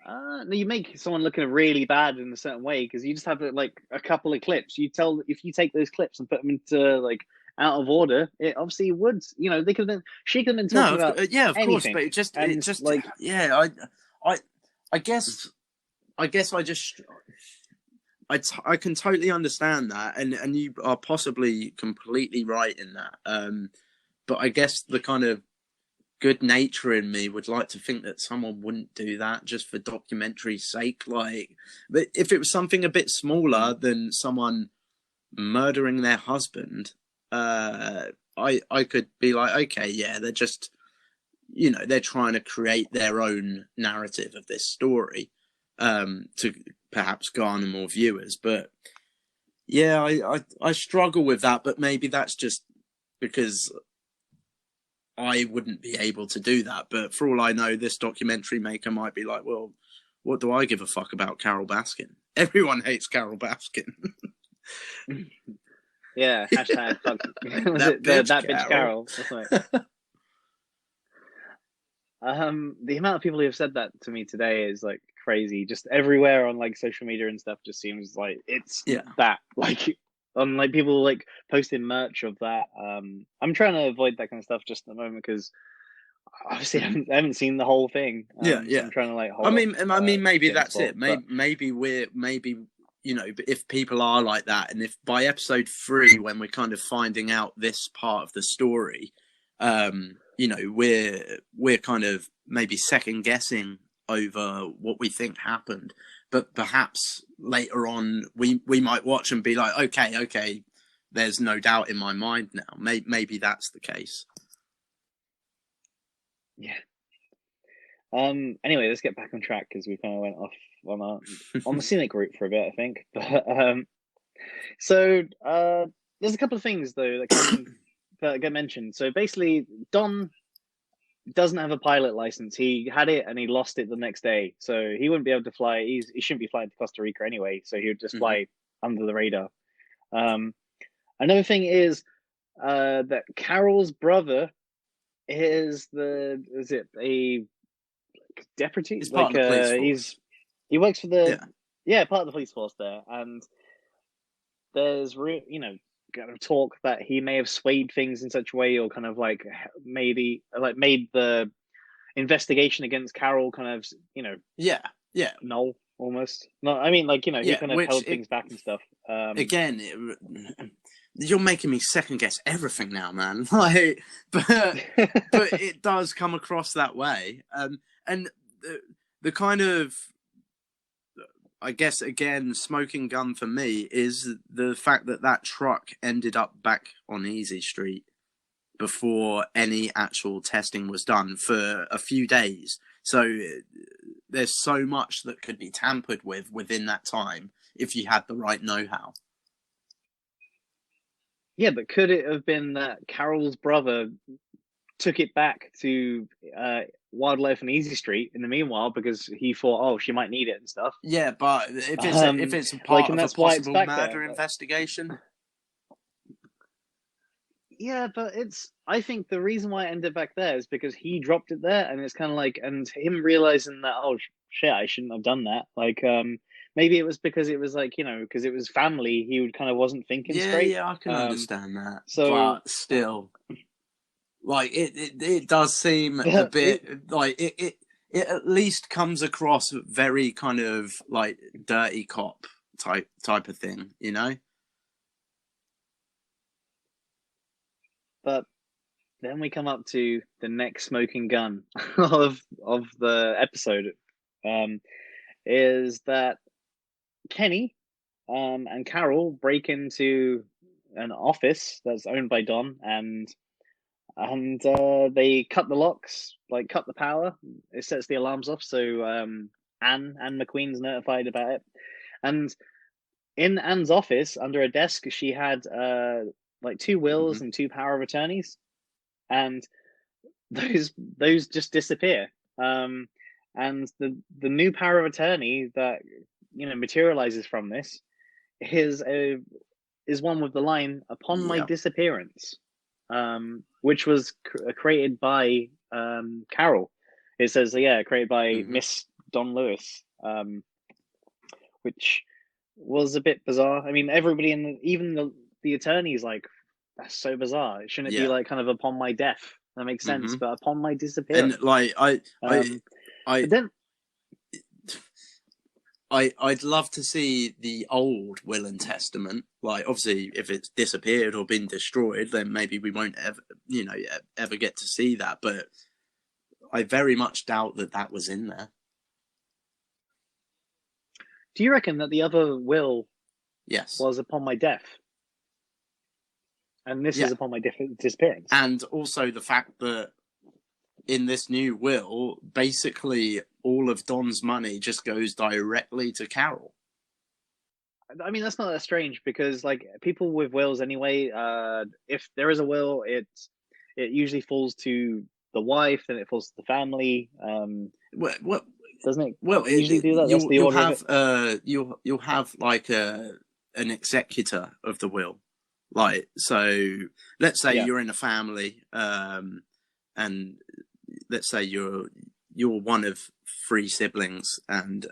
no, you make someone looking really bad in a certain way because you just have like a couple of clips. You tell if you take those clips and put them into like out of order, it obviously would. They could have been. She could have been No, talking about yeah, of course, anything, but it and just, like, yeah. I, I guess, I just, I can totally understand that, and you are possibly completely right in that. But I guess the kind of good nature in me would like to think that someone wouldn't do that just for documentary's sake. Like, but if it was something a bit smaller than someone murdering their husband, I could be like, okay, yeah, they're just, they're trying to create their own narrative of this story, to perhaps garner more viewers. But yeah, I struggle with that, but maybe that's just because I wouldn't be able to do that. But for all I know, this documentary maker might be like, well, what do I give a fuck about Carol Baskin? Everyone hates Carol Baskin. yeah, hashtag fuck. Was that it bitch that Carol. bitch Carol? That's right. The amount of people who have said that to me today is like crazy. Just everywhere on like social media and stuff, just seems like it's that like on like people like posting merch of that. I'm trying to avoid that kind of stuff just at the moment because obviously I haven't seen the whole thing. Yeah. I'm trying to like hold. I mean, maybe that's sport, it. Maybe if people are like that, and if by episode 3, when we're kind of finding out this part of the story, we're kind of maybe second guessing over what we think happened, but perhaps later on we might watch and be like, okay, there's no doubt in my mind now. Maybe that's the case. Yeah. Anyway, let's get back on track because we kind of went off on the scenic route for a bit, I think. But so there's a couple of things though that get mentioned. So basically, Don doesn't have a pilot license. He had it and he lost it the next day, so he wouldn't be able to fly. He shouldn't be flying to Costa Rica anyway, so he would just Hmm. fly under the radar. Um, Another thing is that Carol's brother is it a deputy? It's part Like of the police force. he works for the Yeah, part of the police force there, and there's kind of talk that he may have swayed things in such a way, or kind of like maybe like made the investigation against Carol kind of yeah, yeah, null almost. No, I mean like he yeah. kind of Which held things back and stuff. again, you're making me second guess everything now, man. Like, but it does come across that way. And the kind of, I guess, again, smoking gun for me is the fact that that truck ended up back on Easy Street before any actual testing was done for a few days. So there's so much that could be tampered with within that time if you had the right know-how. Yeah, but could it have been that Carol's brother took it back to Wildlife and Easy Street in the meanwhile because he thought, oh, she might need it and stuff. Yeah, but if it's a part And of a that's why it's possible back murder there. investigation, Yeah, but I think the reason why it ended back there is because he dropped it there, and it's kind of like, and him realizing that, oh shit, I shouldn't have done that. Like, maybe it was because it was like, because it was family, he would kind of wasn't thinking straight. yeah, I can understand that, So but still, like it does seem a it, bit like it at least comes across very kind of like dirty cop type of thing, you know? but then we come up to the next smoking gun of the episode, um, is that Kenny and Carol break into an office that's owned by Don, and they cut the locks, like cut the power. It sets the alarms off, so Anne McQueen's notified about it. And in Anne's office, under a desk, she had like two wills Mm-hmm. and two power of attorneys, and those just disappear. And the new power of attorney that materializes from this is one with the line "upon my Yeah. disappearance," which was created by Carol. It says, yeah, created by Mm-hmm. Miss Don Lewis, which was a bit bizarre. I mean, everybody even the attorneys like, that's so bizarre. Shouldn't it be Yeah. like kind of upon my death? That makes sense, Mm-hmm. but upon my And disappearance. like But I then, I'd love to see the old will and testament. Like, obviously, if it's disappeared or been destroyed, then maybe we won't ever get to see that. But I very much doubt that was in there. do you reckon that the other will Yes. was upon my death, and this Yeah. is upon my disappearance? And also the fact that in this new will, basically all of Don's money just goes directly to Carol. I mean, that's not that strange because, like, people with wills anyway, if there is a will, it usually falls to the wife, then it falls to the family. What? Doesn't it Well, usually do that? That's the you'll order of have it. you'll have like an executor of the will. Like, so let's say Yeah. you're in a family, and let's say you're one of three siblings, and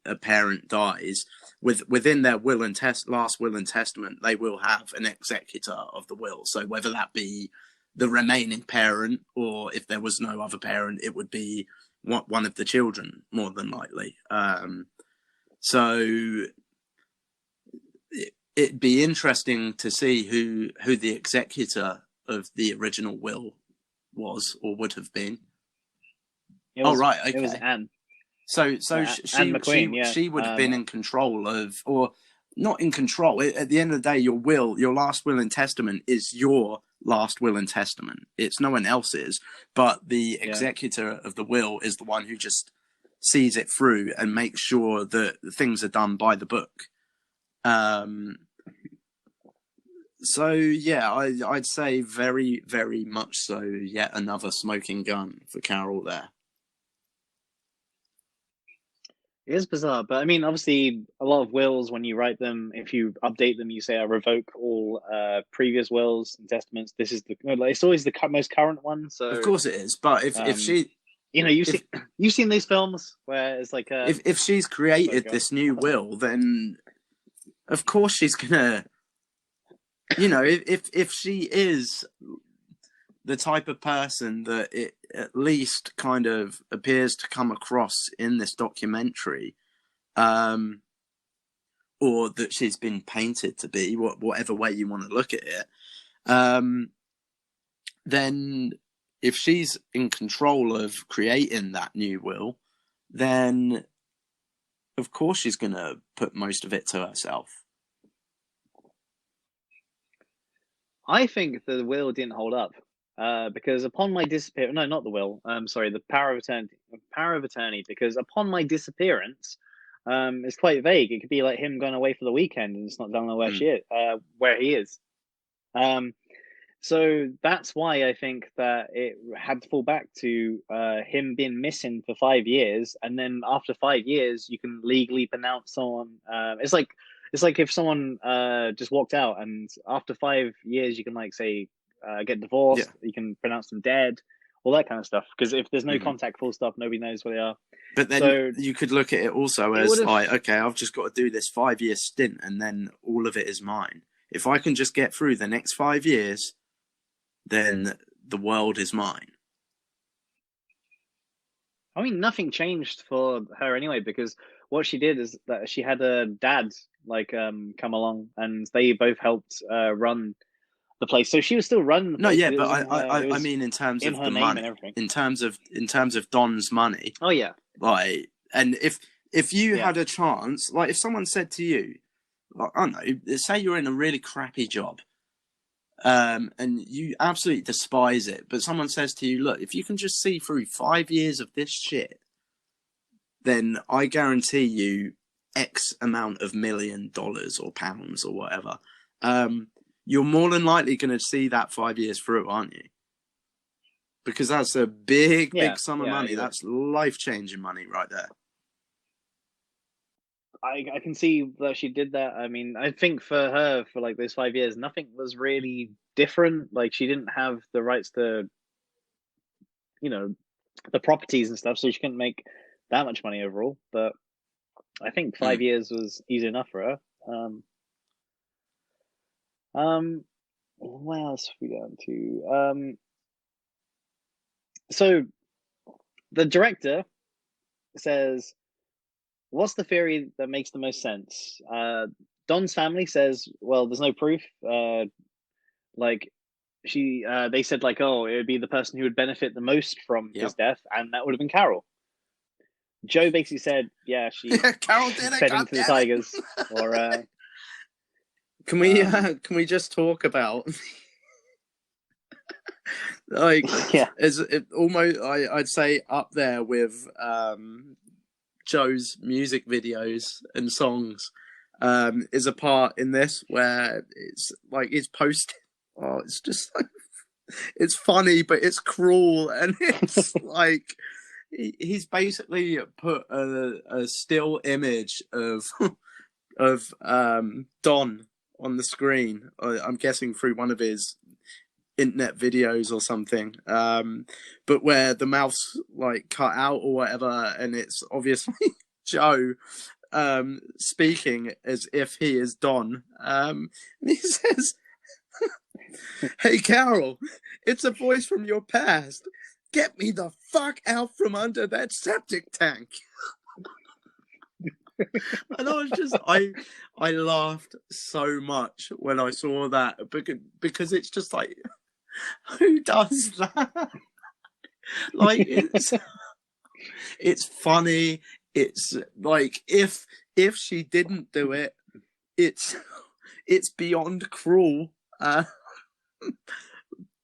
a parent dies. Within their will and last will and testament, they will have an executor of the will. So whether that be the remaining parent, or if there was no other parent, it would be one of the children, more than likely. So it'd be interesting to see who the executor of the original will was or would have been. Right, okay. It was Anne. So Anne McQueen, yeah. she would have been in control of, or not in control. At the end of the day, your last will and testament is your last will and testament. It's no one else's, but the executor of the will is the one who just sees it through and makes sure that things are done by the book. So yeah, I'd say very, very much so. Yet another smoking gun for Carol there. It is bizarre, but I mean, obviously, a lot of wills, when you write them, if you update them, you say, "I revoke all previous wills and testaments." This is like, it's always the most current one. Of So, course it is. But if um, she you know, if you've seen these films where it's like, if she's sorry, created go on. this new will, then of course she's gonna, you know, if she is the type of person that it at least kind of appears to come across in this documentary, or that she's been painted to be, whatever way you want to look at it, then if she's in control of creating that new will, then of course she's going to put most of it to herself. I think the will didn't hold up because upon my disappearance, no, not the will. Sorry, the power of attorney. Power of attorney. Because upon my disappearance, it's quite vague. It could be like him going away for the weekend and it's not telling her where she is, where he is. So that's why I think that it had to fall back to him being missing for 5 years, and then after 5 years, you can legally pronounce someone. It's like if someone just walked out, and after 5 years, you can like say get divorced. Yeah. You can pronounce them dead, all that kind of stuff. Because if there's no contact, full stop, nobody knows where they are. But then So you could look at it also as like, okay, I've just got to do this 5-year stint, and then all of it is mine. If I can just get through the next 5 years, then the world is mine. I mean, nothing changed for her anyway, because what she did is that she had a dad like come along, and they both helped run the place. So she was still running the No, place. yeah, It but was, I mean in terms in of her the name and money, everything. in terms of Don's money. Oh yeah, like, and if you had a chance, like if someone said to you, like, I don't know, say you're in a really crappy job, and you absolutely despise it, but someone says to you, look, if you can just see through 5 years of this shit, then I guarantee you X amount of $1 million or pounds or whatever. You're more than likely going to see that 5 years through, aren't you? Because that's a big sum of money. That's life-changing money right there. I can see that she did that. I mean, I think for her, for like those 5 years, nothing was really different. Like she didn't have the rights to, you know, the properties and stuff, so she couldn't make that much money overall. But I think 5 years was easy enough for her. What else have we got to? So the director says, "What's the theory that makes the most sense?" Don's family says, "Well, there's no proof. Like they said like, oh, it would be the person who would benefit the most from his death, and that would have been Carol." Joe basically said, "Yeah, she Carol did it, fed into the tigers." Or can we just talk about like is it almost I'd say up there with Joe's music videos and songs, is a part in this where it's like it's posted. Oh, it's just like it's funny, but it's cruel, and it's like he's basically put a still image of Don on the screen. I'm guessing through one of his internet videos or something, but where the mouth's like cut out or whatever, and it's obviously Joe speaking as if he is Don, and he says, "Hey Carol, it's a voice from your past. Get me the fuck out from under that septic tank." And I was just, I laughed so much when I saw that, because it's just like, who does that? Like, it's funny. It's like, if she didn't do it, it's beyond cruel.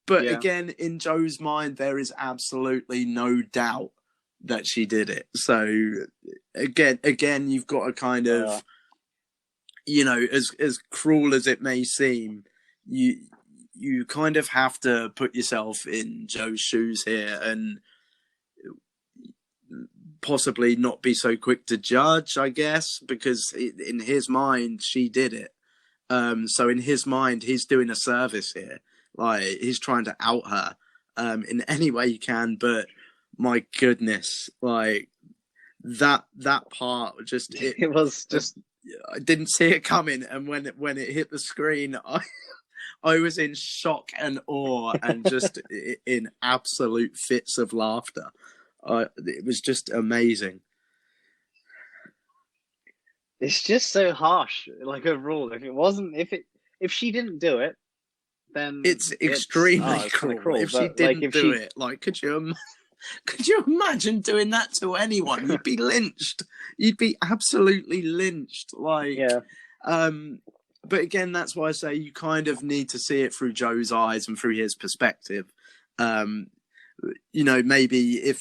But again, in Joe's mind, there is absolutely no doubt that she did it. So again, you've got a kind of, you know, as cruel as it may seem, you kind of have to put yourself in Joe's shoes here and possibly not be so quick to judge, I guess, because in his mind, she did it. So in his mind, he's doing a service here. Like, he's trying to out her in any way he can. But my goodness, like that part just it was just. I didn't see it coming, and when it hit the screen, I was in shock and awe and just in absolute fits of laughter. It was just amazing. It's just so harsh, like overall. If she didn't do it, then it's extremely it's cruel. If she didn't do it, like, could you imagine doing that to anyone? You'd be lynched. You'd be absolutely lynched. Like, yeah. But again, that's why I say you kind of need to see it through Joe's eyes and through his perspective. Maybe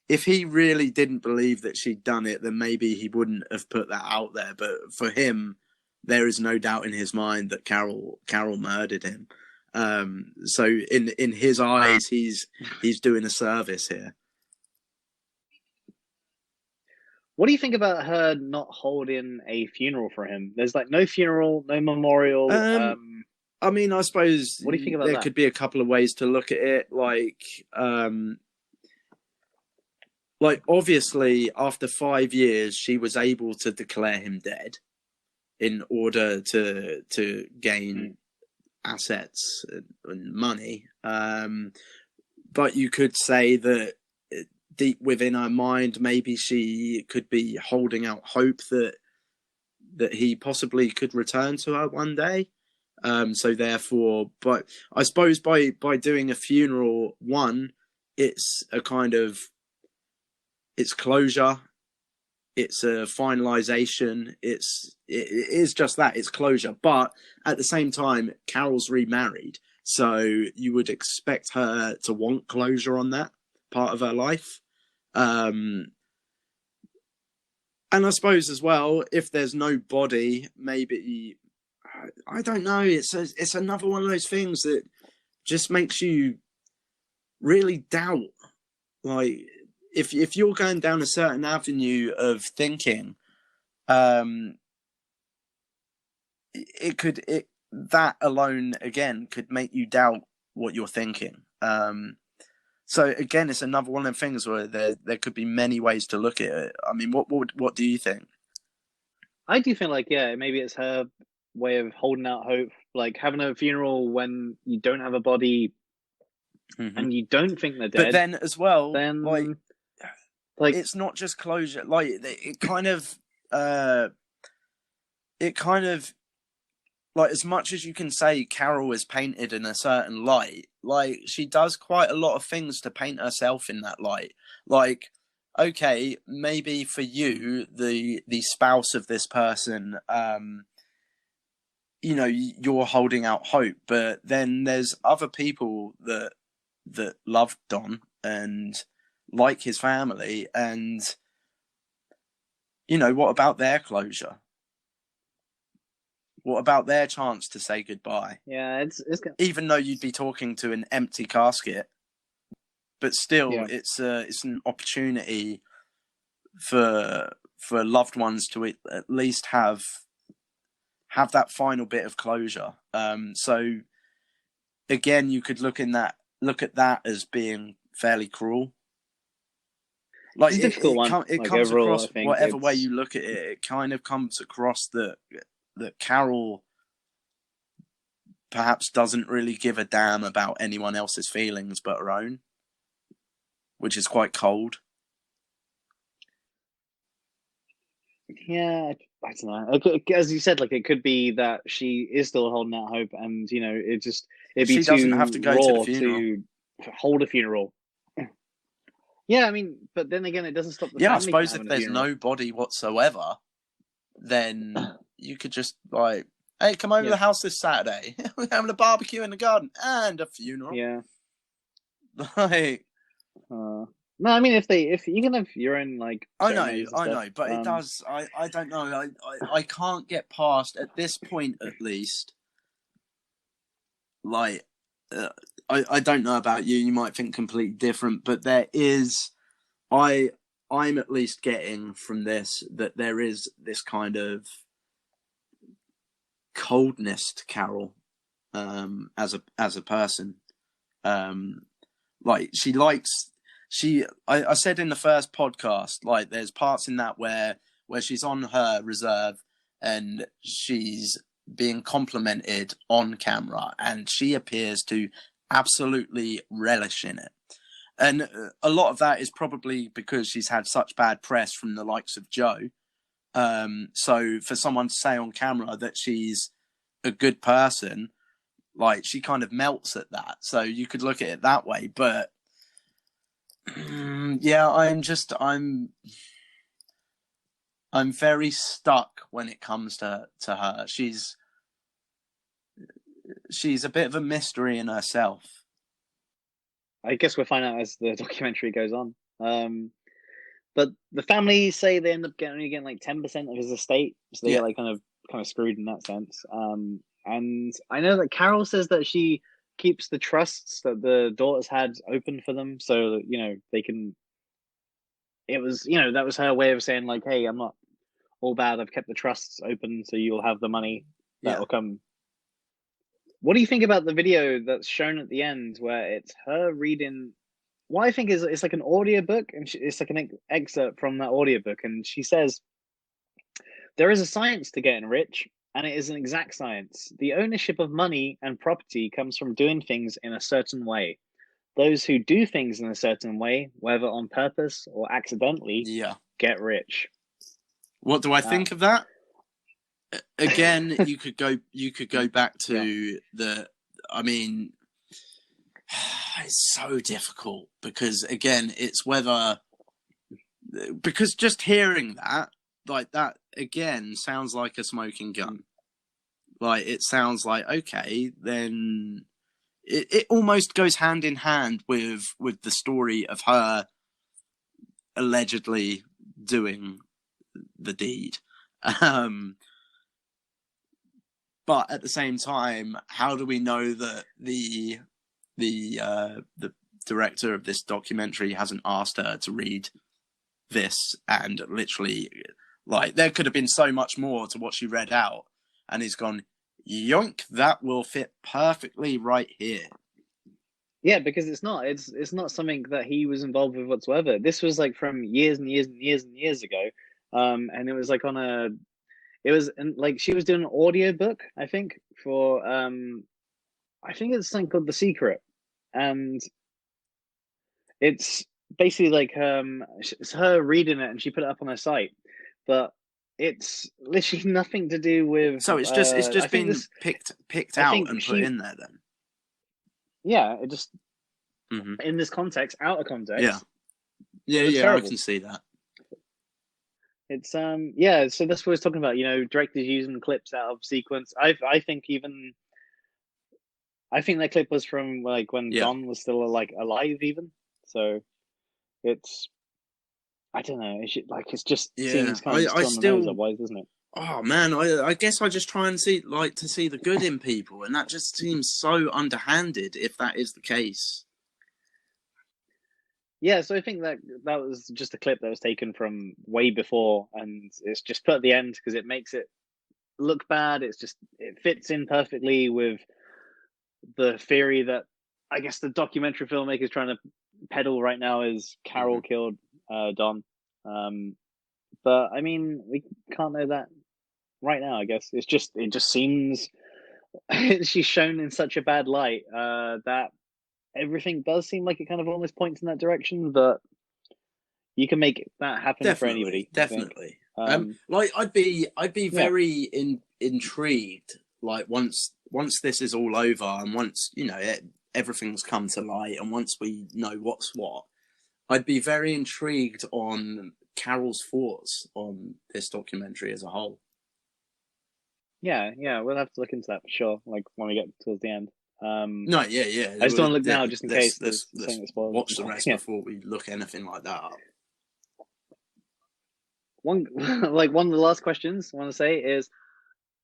if he really didn't believe that she'd done it, then maybe he wouldn't have put that out there. But for him, there is no doubt in his mind that Carol murdered him. So in his eyes, he's doing a service here. What do you think about her not holding a funeral for him? There's like no funeral, no memorial. I mean, I suppose what do you think about there that? could be a couple of ways to look at it. Like obviously, after 5 years, she was able to declare him dead in order to gain assets and money. But you could say that deep within her mind, maybe she could be holding out hope that he possibly could return to her one day. So therefore, but I suppose by doing a funeral, it's a kind of, it's closure, it's a finalization, it is just that, it's closure. But at the same time, Carol's remarried, so you would expect her to want closure on that part of her life. And I suppose as well, if there's no body, maybe, I don't know. It's another one of those things that just makes you really doubt. Like, if you're going down a certain avenue of thinking, that alone again could make you doubt what you're thinking. So again, it's another one of them things where there could be many ways to look at it. I mean, what do you think? I do think maybe it's her way of holding out hope, like having a funeral when you don't have a body and you don't think they're dead. But then as well, like it's not just closure. Like it kind of like, as much as you can say Carol is painted in a certain light, like she does quite a lot of things to paint herself in that light. Like, okay, maybe for you, the spouse of this person, you're holding out hope, but then there's other people that love Don and like his family, and what about their closure? What about their chance to say goodbye? Yeah, it's even though you'd be talking to an empty casket, but still, it's an opportunity for loved ones to at least have that final bit of closure. So again, you could look at that as being fairly cruel. Like, it's a difficult one. It comes overall, across, whatever way you look at it, it kind of comes across that Carol perhaps doesn't really give a damn about anyone else's feelings but her own, which is quite cold. Yeah, I don't know. As you said, like, it could be that she is still holding out hope, and it'd be doesn't have to go to the funeral to hold a funeral. Yeah, I mean, but then again, it doesn't stop the I suppose if there's no body whatsoever, then you could just, like, hey, come over to the house this Saturday. We're having a barbecue in the garden and a funeral. Yeah. Like, no, I mean, if you can have your own, like, I know, but it does. I don't know. I can't get past, at this point at least, like, I don't know about you. You might think completely different, but I I'm at least getting from this that there is this kind of coldness to Carol, as a person. Like I said in the first podcast, like there's parts in that where she's on her reserve and she's being complimented on camera, and she appears to absolutely relish in it. And a lot of that is probably because she's had such bad press from the likes of Joe. So for someone to say on camera that she's a good person, like, she kind of melts at that. So you could look at it that way. But yeah, I'm very stuck when it comes to her. She's a bit of a mystery in herself. I guess we'll find out as the documentary goes on. But the family say they end up only getting like 10% of his estate, so they get like kind of screwed in that sense. And I know that Carol says that she keeps the trusts that the daughters had open for them, so they can. It was that was her way of saying like, hey, I'm not all bad. I've kept the trusts open, so you'll have the money that will come. What do you think about the video that's shown at the end, where it's her reading? What I think is it's like an audiobook, and it's like an excerpt from that audiobook, and she says, "There is a science to getting rich, and it is an exact science. The ownership of money and property comes from doing things in a certain way. Those who do things in a certain way, whether on purpose or accidentally, get rich." What do I think of that? Again, you could go back to I mean, it's so difficult because again, it's because just hearing that, like, that again sounds like a smoking gun. Like, it sounds like, okay, then it almost goes hand in hand with the story of her allegedly doing the deed. But at the same time, how do we know that the director of this documentary hasn't asked her to read this? And literally, like, there could have been so much more to what she read out, and he's gone, yoink, that will fit perfectly right here. Yeah, because it's not something that he was involved with whatsoever. This was like from years and years and years and years ago, and it was like like she was doing an audio book, I think, for I think it's something called The Secret, and it's basically like it's her reading it, and she put it up on her site, but it's literally nothing to do with. So it's just been picked out and put in there then. Yeah, it just in this context, out of context. Yeah, I can see that. It's so that's what I was talking about. Directors using clips out of sequence. I think that clip was from like when Don was still like alive, even. So it's, I don't know. It's just seems kind of on the nose otherwise, doesn't it? Oh man, I guess I just try and see the good in people, and that just seems so underhanded if that is the case. Yeah, so I think that was just a clip that was taken from way before, and it's just put at the end because it makes it look bad. It fits in perfectly with the theory that I guess the documentary filmmaker is trying to peddle right now is Carol killed Don. But I mean, we can't know that right now. I guess it just seems she's shown in such a bad light that everything does seem like it kind of almost points in that direction, but you can make that happen for anybody. Definitely. Like, I'd be very intrigued. Like, once this is all over, and once everything's come to light, and once we know what's what, I'd be very intrigued on Carol's thoughts on this documentary as a whole. Yeah, we'll have to look into that for sure. Like when we get towards the end. No, yeah. I just don't want to look now, just in case. Let's watch the rest before we look anything like that up. One of the last questions I want to say is,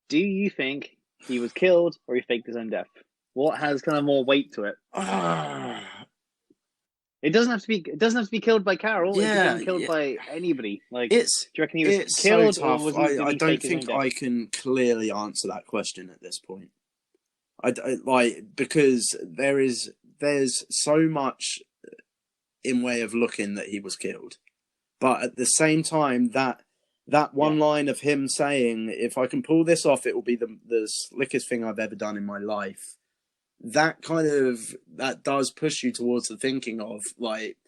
do you think he was killed or he faked his own death? What has kind of more weight to it? Ah, It doesn't have to be. It doesn't have to be killed by Carol. It could have yeah, been killed by anybody. Like, do it's you reckon he was it's so killed, or tough. was he? Did I he don't fake his own think death? I can clearly answer that question at this point. Like, because there's so much in way of looking that he was killed, but at the same time, that Yeah. one line of him saying, "If I can pull this off, it will be the slickest thing I've ever done in my life." That does push you towards the thinking of, like,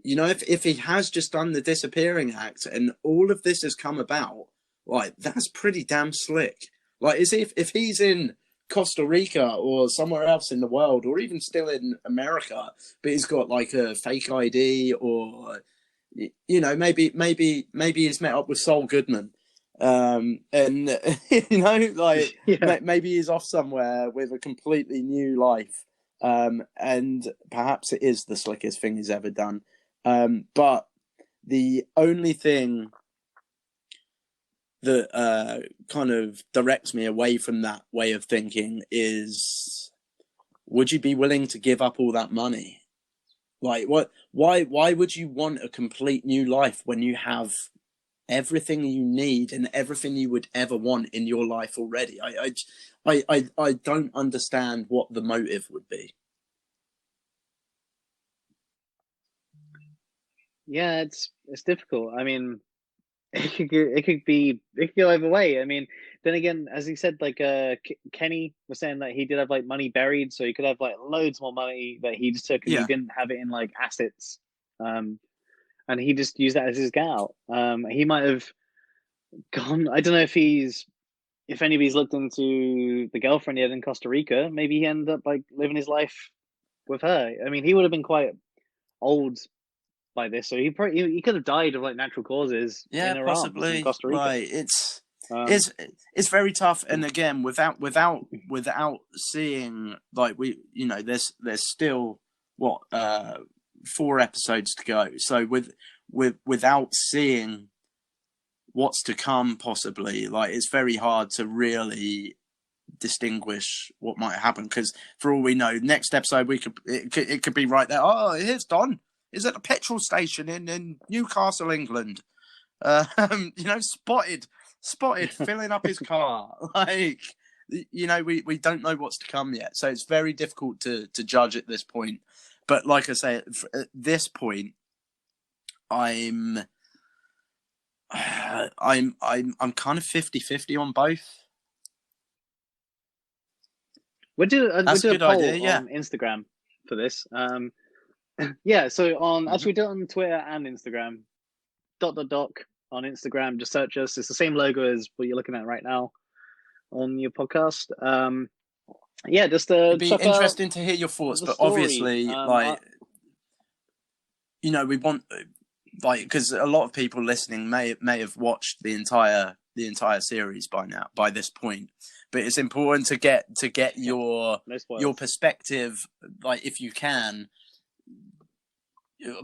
you know, if he has just done the disappearing act and all of this has come about, like, that's pretty damn slick. Like, is if he's in Costa Rica or somewhere else in the world, or even still in America, but he's got like a fake ID, or you know, maybe he's met up with Saul Goodman, and you know, like, Yeah. maybe he's off somewhere with a completely new life, and perhaps it is the slickest thing he's ever done. But the only thing that kind of directs me away from that way of thinking is, would you be willing to give up all that money? Like, what? Why would you want a complete new life when you have everything you need and everything you would ever want in your life already? I don't understand what the motive would be. Yeah, it's difficult. I mean, it could go either way. I mean, then again, as he said, like Kenny was saying that he did have like money buried, so he could have like loads more money that he just took and he Yeah, didn't have it in like assets, and he just used that as his get out. He might have gone. I don't know if anybody's looked into the girlfriend he had in Costa Rica. Maybe he ended up like living his life with her. I mean, he would have been quite old by this, so he could have died of like natural causes yeah, in her arms in possibly. Costa Rica. Like, it's Um, it's it's very tough. And again, without seeing, like, we, you know, there's still what 4 episodes to go. So without seeing what's to come, possibly, like, it's very hard to really distinguish what might happen, because for all we know, next episode it could be right there. Oh, here's Don. Is at a petrol station in Newcastle, England. You know, spotted filling up his car. Like, you know, we don't know what's to come yet, so it's very difficult to judge at this point. But like I say, at this point, I'm I'm kind of 50-50 on both. we'll That's a do a good idea. poll Yeah. on Instagram for this. Yeah, so on Mm-hmm. actually we do it on Twitter and Instagram. Dot.doc on Instagram. Just search us. It's the same logo as what you're looking at right now on your podcast. Yeah, just It'd be check out interesting to hear your thoughts, the but story. obviously, like, you know, we want, like, because a lot of people listening may have watched the entire series by this point, but it's important to get your no perspective, like, if you can,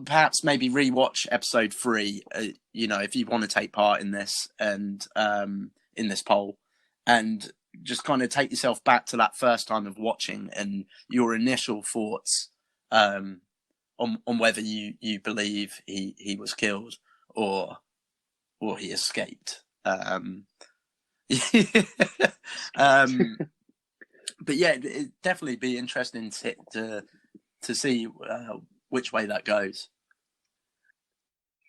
perhaps maybe rewatch episode 3, you know, if you want to take part in this, and in this poll, and just kind of take yourself back to that first time of watching and your initial thoughts, on whether you believe he was killed, or he escaped. But yeah, it'd definitely be interesting to see which way that goes.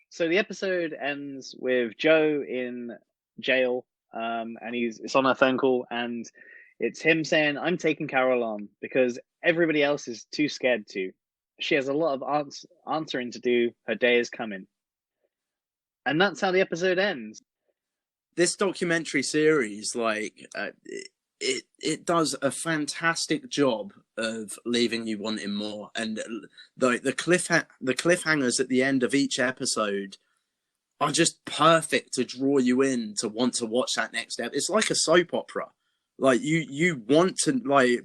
So the episode ends with Joe in jail, and it's on a phone call, and it's him saying, "I'm taking Carol on because everybody else is too scared to. She has a lot of answering to do. Her day is coming." And that's how the episode ends. This documentary series, like, it does a fantastic job of leaving you wanting more, and the cliffhangers at the end of each episode are just perfect to draw you in to want to watch that next step. It's like a soap opera. Like, you want to, like,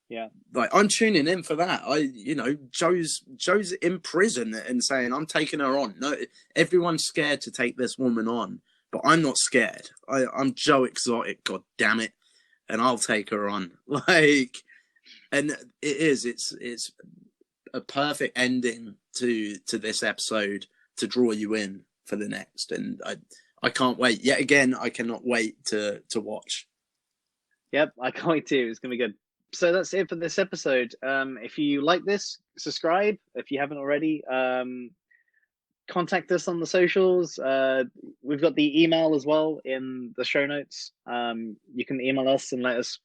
Yeah, like, I'm tuning in for that. You know, Joe's in prison and saying, "I'm taking her on." No, everyone's scared to take this woman on, but I'm not scared. I'm Joe Exotic. God damn it! and I'll take her on. Like, and it's a perfect ending to this episode to draw you in for the next. And I can't wait. Yet again, I cannot wait to watch. Yep, I can't wait too. It's gonna be good. So that's it for this episode. If you like this, subscribe if you haven't already. Contact us on the socials. We've got the email as well in the show notes. You can email us and let us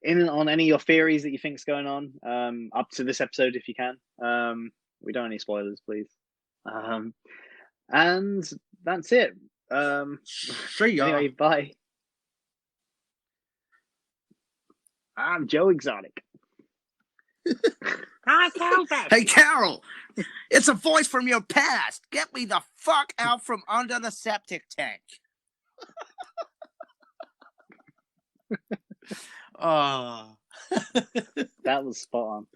in on any of your theories that you think's going on up to this episode if you can. We don't want any spoilers, please. And that's it. See ya. Anyway, bye. I'm Joe Exotic. Hey, Carol, it's a voice from your past. Get me the fuck out from under the septic tank. Oh. That was spot on.